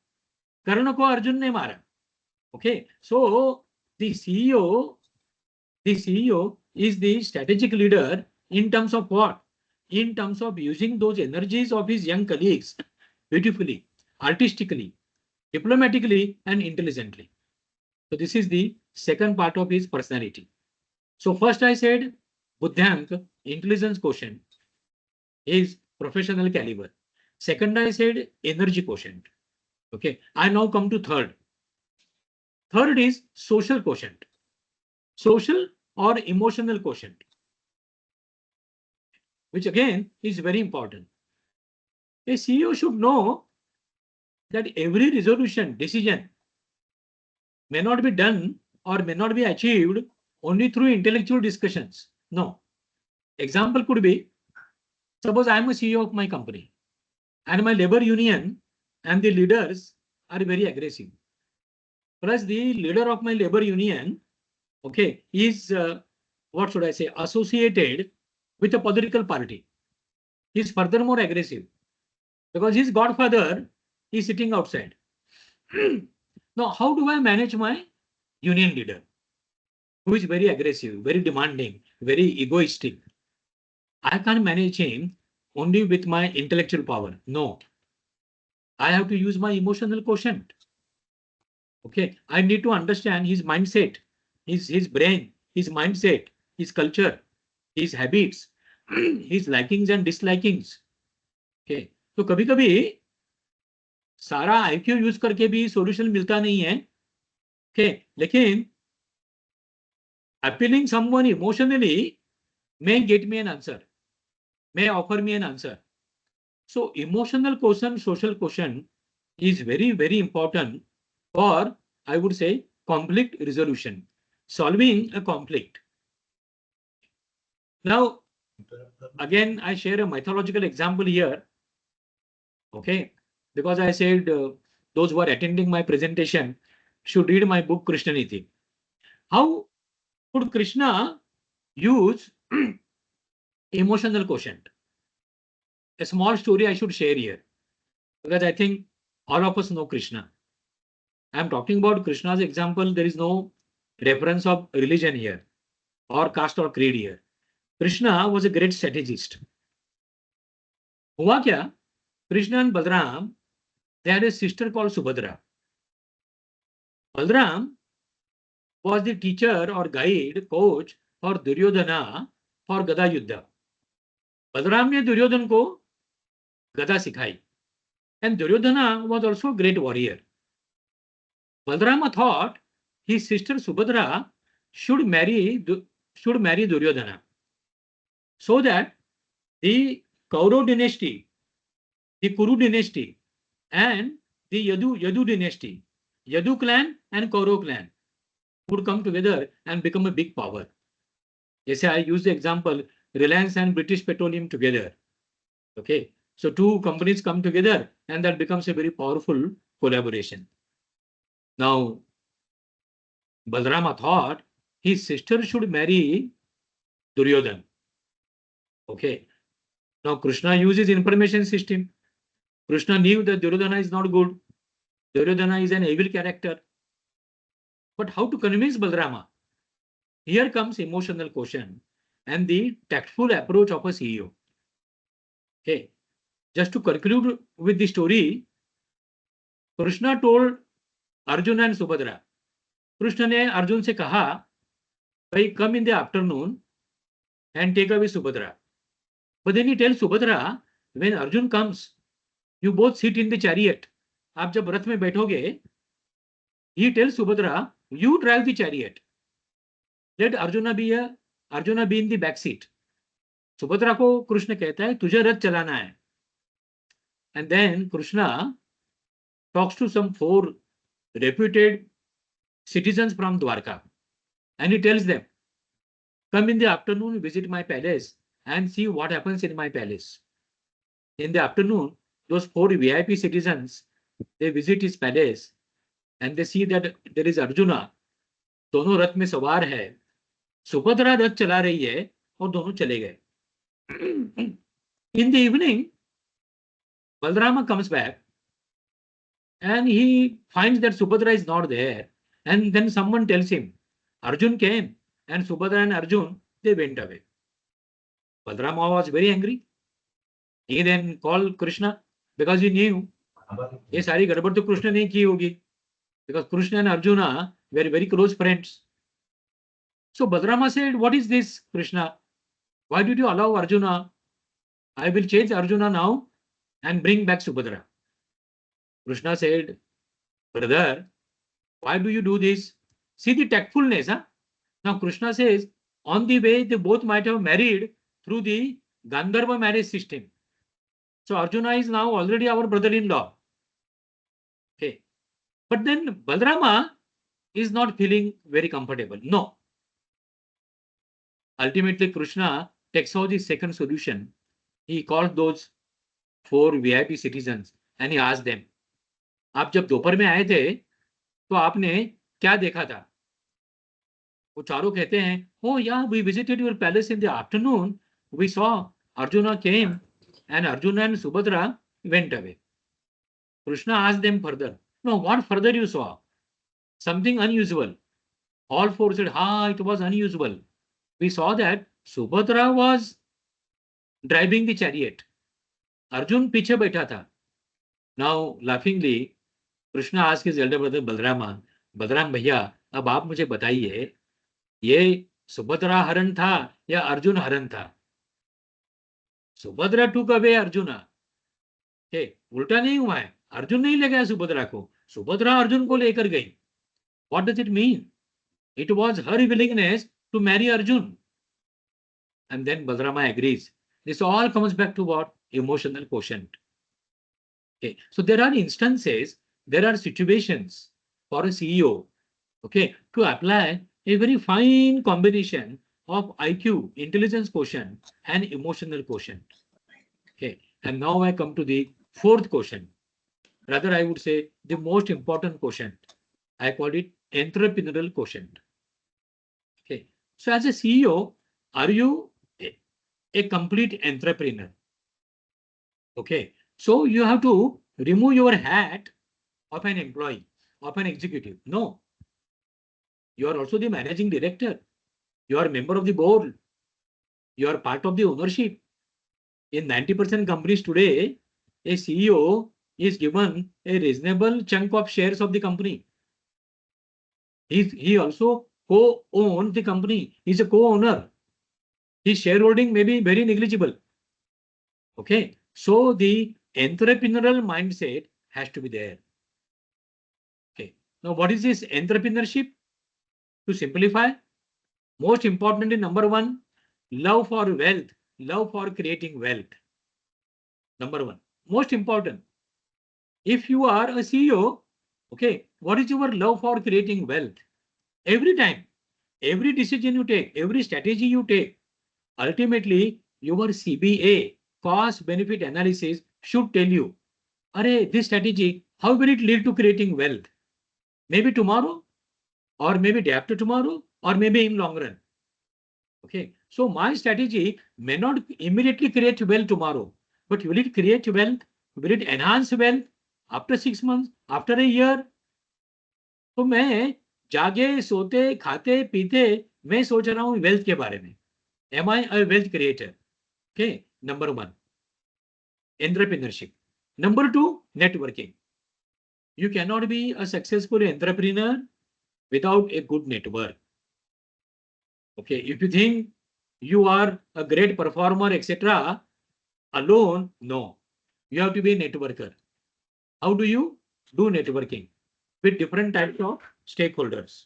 कर्ण को अर्जुन ने मारा. Okay, so the CEO is the strategic leader in terms of what? in terms of using those energies of his young colleagues beautifully, artistically, diplomatically, and intelligently. So this is the second part of his personality. So first I said Buddhank, intelligence quotient, is professional caliber. Second I said energy quotient. Okay, I now come to third. Third is social quotient, social or emotional quotient, which again is very important. A CEO should know that every resolution, decision may not be done or may not be achieved only through intellectual discussions. No. Example could be, suppose I am a CEO of my company and my labor union and the leaders are very aggressive. Plus the leader of my labor union, okay, is, what should I say, associated with a political party. He is furthermore aggressive because his godfather is sitting outside. Now, how do I manage my union leader who is very aggressive, very demanding, very egoistic? I can't manage him only with my intellectual power. No, I have to use my emotional quotient. Okay, I need to understand his mindset, his brain, his mindset, his culture, his habits, his likings and dislikings. Okay, तो कभी कभी सारा IQ use करके भी solution मिलता नहीं है. Okay, लेकिन appealing someone emotionally may get me an answer, may offer me an answer. So emotional quotient, social quotient is very, very important for, I would say, conflict resolution, solving a conflict. Now, again, I share a mythological example here. Okay, because I said those who are attending my presentation should read my book Krishna Niti. How could Krishna use emotional quotient? A small story I should share here, because I think all of us know Krishna. I am talking about Krishna's example. There is no reference of religion here or caste or creed here. Krishna was a great strategist. हुआ क्या? Krishna and Balram, they had a sister called Subhadra. Balram was the teacher or guide, coach for Duryodhana for Gada Yuddha. Balram ने दुर्योधन को गदा सिखाई. And Duryodhana was also a great warrior. Balrama thought his sister Subhadra should marry Duryodhana, so that the Kaurav dynasty, the Kuru dynasty, and the Yadu dynasty, Yadu clan and Kaurav clan would come together and become a big power. Yes, I use the example Reliance and British Petroleum together. Okay, so two companies come together and that becomes a very powerful collaboration. Now, Balrama thought his sister should marry Duryodhana. Okay. Now Krishna uses information system. Krishna knew that Duryodhana is not good. Duryodhana is an evil character. But how to convince Balrama? Here comes emotional quotient and the tactful approach of a CEO. Okay. Just to conclude with the story, Krishna told Arjuna and Subhadra. Krishna ने अर्जुन से कहा, भाई come in the afternoon and take away Subhadra. But then he tells Subhadra, when Arjun comes, you both sit in the chariot. आप जब रथ में बैठोगे, he tells Subhadra, you drive the chariot. Let Arjuna be in the back seat. Subhadra को कृष्ण कहता है, तुझे रथ चलाना है. And then Krishna talks to some 4 reputed citizens from Dwarka, and he tells them, come in the afternoon, visit my palace and see what happens in my palace. In the afternoon, those 4 VIP citizens, they visit his palace and they see that there is Arjuna, दोनों रथ में सवार है, सुभद्रा रथ चला रही है और दोनों चले गए. In the evening, Balrama comes back and he finds that Subhadra is not there, and then someone tells him, Arjun came and Subhadra and Arjun, they went away. Balrama was very angry. He then called Krishna because he knew ये सारी गड़बड़ तो कृष्ण ने की होगी, because Krishna and Arjuna were very close friends. So Balarama said, "What is this, Krishna? Why did you allow Arjuna? I will change Arjuna now and bring back Subhadra." Krishna said, "Brother, why do you do this?" See the tactfulness, huh? Now Krishna says, on the way they both might have married through the Gandharva marriage system. So Arjuna is now already our brother-in-law. Okay. But then Balarama is not feeling very comfortable. No. Ultimately, Krishna takes out the second solution. He calls those 4 VIP citizens and he asked them, आप जब दोपहर में आए थे तो आपने क्या देखा था? वो चारों कहते हैं, oh yeah, we visited your palace in the afternoon. We saw Arjuna came and Arjuna and Subhadra went away. Krishna asked them further, no, what further you saw? Something unusual. All 4 said, it was unusual. We saw that Subhadra was driving the chariot. Arjun पीछे बैठा था. Now, laughingly, Krishna asked his elder brother Balarama, Balram भैया, अब आप मुझे बताइए, ये सुभद्रा हरण था या अर्जुन हरण था? Subhadra took away Arjuna. उल्टा नहीं हुआ है, अर्जुन नहीं ले गया सुभद्रा को, सुभद्रा अर्जुन को लेकर गई. What does it mean? It was her willingness to marry Arjun. And then Balarama agrees. This all comes back to what? Emotional quotient. So there are instances, there are situations for a CEO, to apply a very fine combination of IQ, intelligence quotient, and emotional quotient. And now I come to the 4th quotient. Rather, I would say the most important quotient. I call it entrepreneurial quotient. So as a CEO, are you a complete entrepreneur? So you have to remove your hat of an employee, of an executive. No. You are also the managing director. You are a member of the board. You are part of the ownership. In 90% companies today, a CEO is given a reasonable chunk of shares of the company. He also co-owns the company. He's a co-owner. His shareholding may be very negligible. So the entrepreneurial mindset has to be there. Now, what is this entrepreneurship? To simplify, most importantly, number 1, love for wealth, love for creating wealth. Number 1, most important. If you are a CEO, what is your love for creating wealth? Every time, every decision you take, every strategy you take, ultimately your CBA, cost benefit analysis, should tell you, this strategy, how will it lead to creating wealth? Maybe tomorrow, or maybe day after tomorrow, or maybe in long run. So my strategy may not immediately create wealth tomorrow, but will it create wealth? Will it enhance wealth after 6 months, after a year? तो मैं जागे सोते खाते पीते मैं सोच रहा हूँ wealth के बारे में. Am I a wealth creator? Number 1, entrepreneurship. Number 2, networking. You cannot be a successful entrepreneur without a good network. If you think you are a great performer, etc., alone, no. You have to be a networker. How do you do networking? With different types of stakeholders.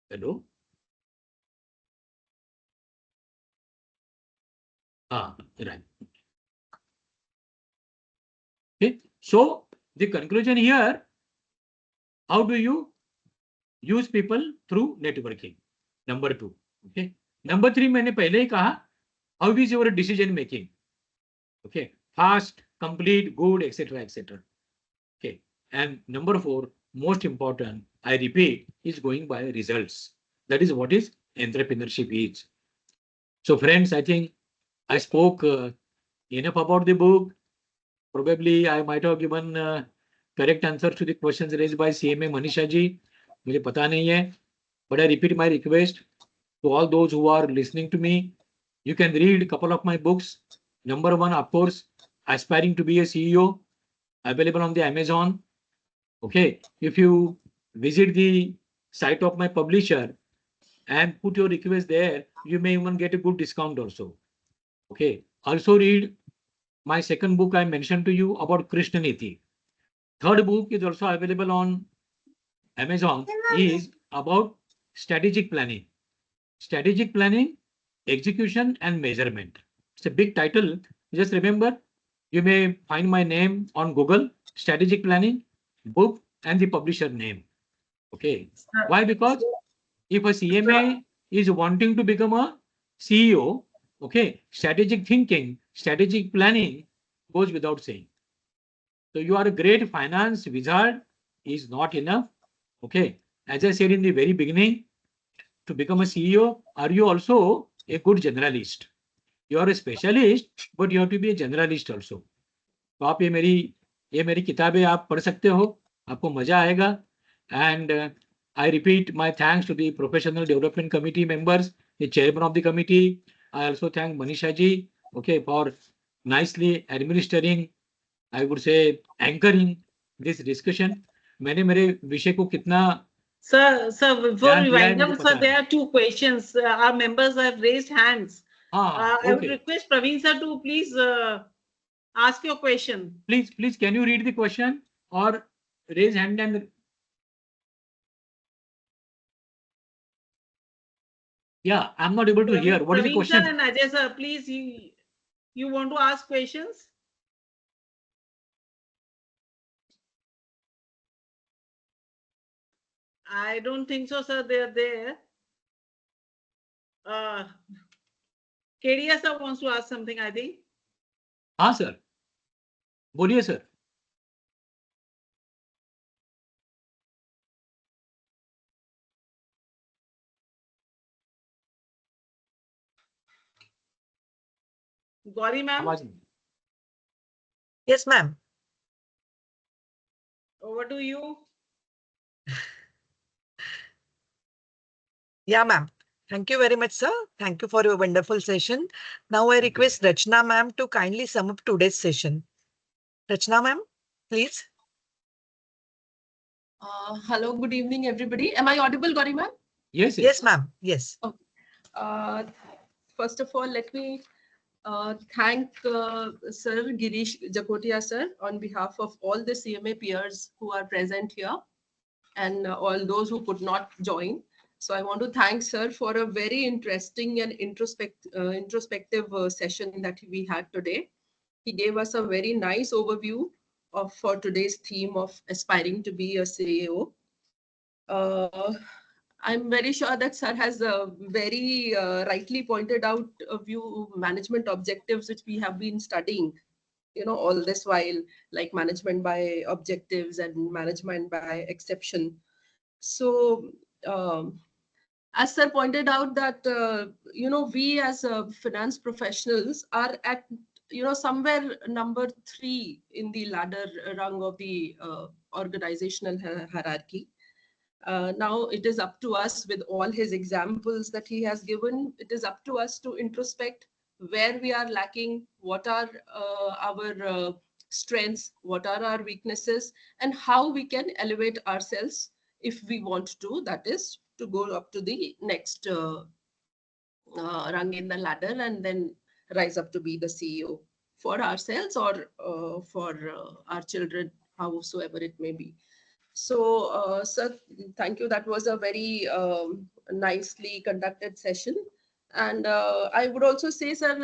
Hello? Right. So the conclusion here, how do you use people through networking? Number 2. Number 3, मैंने पहले ही कहा, how is your decision making? Fast, complete, good, etc., etc. And number 4, most important, I repeat, is going by results. That is what is entrepreneurship is. So friends, I think I spoke enough about the book. Probably I might have given correct answers to the questions raised by CMA Manisha ji. मुझे पता नहीं है, but I repeat my request to all those who are listening to me. You can read a couple of my books. Number one, of course, Aspiring to be a CEO, available on the Amazon. Okay, if you visit the site of my publisher and put your request there, you may even get a good discount also. Okay, also read my second book I mentioned to you about Krishna Niti. Third book is also available on Amazon, is about strategic planning. Strategic planning, execution, and measurement. It's a big title. Just remember, you may find my name on Google, strategic planning, book, and the publisher name. Okay. Why? Because if a CMA is wanting to become a CEO, okay, strategic thinking, strategic planning goes without saying. So you are a great finance wizard is not enough. Okay. As I said in the very beginning, to become a CEO, are you also a good generalist? You are a specialist, but you have to be a generalist also. तो आप ये मेरी किताबें आप पढ़ सकते हो, आपको मजा आएगा. And I repeat my thanks to the Professional Development Committee members, the chairman of the committee. I also thank Manisha ji, okay, for nicely administering, I would say, anchoring this discussion. मैंने मेरे विषय को कितना Sir, before ध्यान we दिया है wind मुझे up, पता sir, there है. are two questions. Our members have raised hands. हाँ, I would okay. request Praveen sir to please ask your question. Please, can you read the question or raise hand and yeah, I'm not able to hear. What is the Praveen question? sir and Ajay sir, please, you want to ask questions? I don't think so, sir. They are there. KDS sir wants to ask something, I think. हाँ sir, बोलिए sir. Gauri ma'am, आवाज नहीं. Yes, ma'am. over to you. Yeah, ma'am. Thank you very much, sir. Thank you for your wonderful session. Now I request Rachna ma'am to kindly sum up today's session. Rachna ma'am, please. Hello, good evening, everybody. Am I audible, Gauri ma'am? Yes, Yes, ma'am. Yes. First of all, let me thank Sir Girish Jakotia, sir, on behalf of all the CMA peers who are present here and all those who could not join. So I want to thank Sir for a very interesting and introspective session that we had today. He gave us a very nice overview for today's theme of aspiring to be a CEO. I'm very sure that Sir has very rightly pointed out a few management objectives which we have been studying, all this while, like management by objectives and management by exception. So, as Sir pointed out that, we as finance professionals are at, somewhere number 3 in the ladder rung of the organizational hierarchy. Now it is up to us, with all his examples that he has given, it is up to us to introspect where we are lacking, what are our strengths, what are our weaknesses, and how we can elevate ourselves if we want to, that is, to go up to the next rung in the ladder and then rise up to be the CEO for ourselves or for our children, howsoever it may be. So, sir, thank you. That was a very nicely conducted session. And I would also say, sir,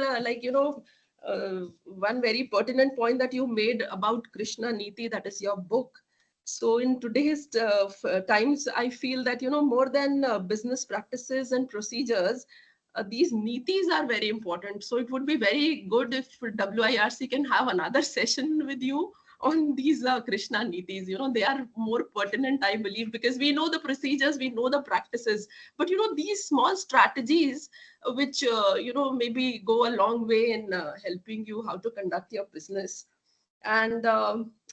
one very pertinent point that you made about Krishna Niti, that is your book. So in today's times, I feel that, more than business practices and procedures, these nitis are very important. So it would be very good if WIRC can have another session with you on these Krishna nitis. They are more pertinent, I believe, because we know the procedures, we know the practices, but these small strategies which maybe go a long way in helping you how to conduct your business. And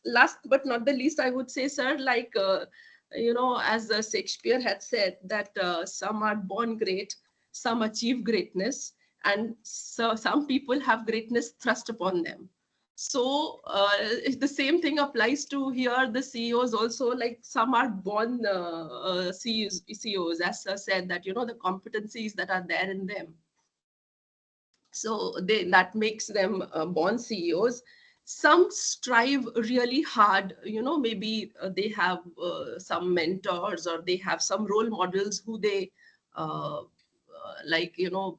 last but not the least, I would say, sir, like as Shakespeare had said, that some are born great, some achieve greatness, and so some people have greatness thrust upon them. So the same thing applies to here, the CEOs also, like some are born CEOs, as Sir said, that, you know, the competencies that are there in them. So that makes them born CEOs. Some strive really hard, you know, maybe they have some mentors, or they have some role models who they like, you know,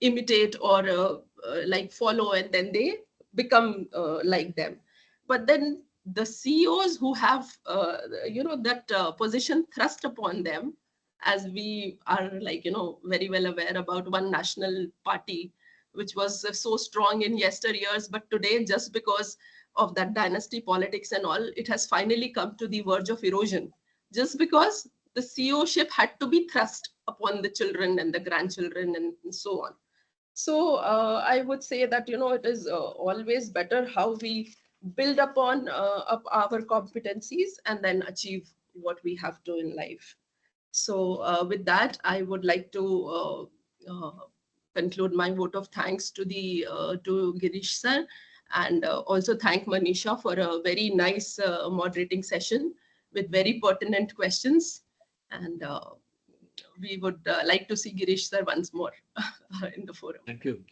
imitate or like follow, and then they become like them. But then the CEOs who have you know, that position thrust upon them, as we are, like, you know, very well aware about one national party which was so strong in yesteryears, but today, just because of that dynasty politics and all, it has finally come to the verge of erosion, just because the CEO-ship had to be thrust upon the children and the grandchildren and so on. So I would say that, you know, it is always better how we build upon up our competencies and then achieve what we have to in life. So with that, I would like to conclude my vote of thanks to the to Girish sir, and also thank Manisha for a very nice moderating session with very pertinent questions. And we would like to see Girish sir once more in the forum. Thank you.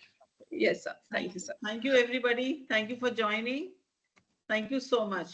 Yes, sir. Thank you, sir. Thank you, everybody. Thank you for joining. Thank you so much.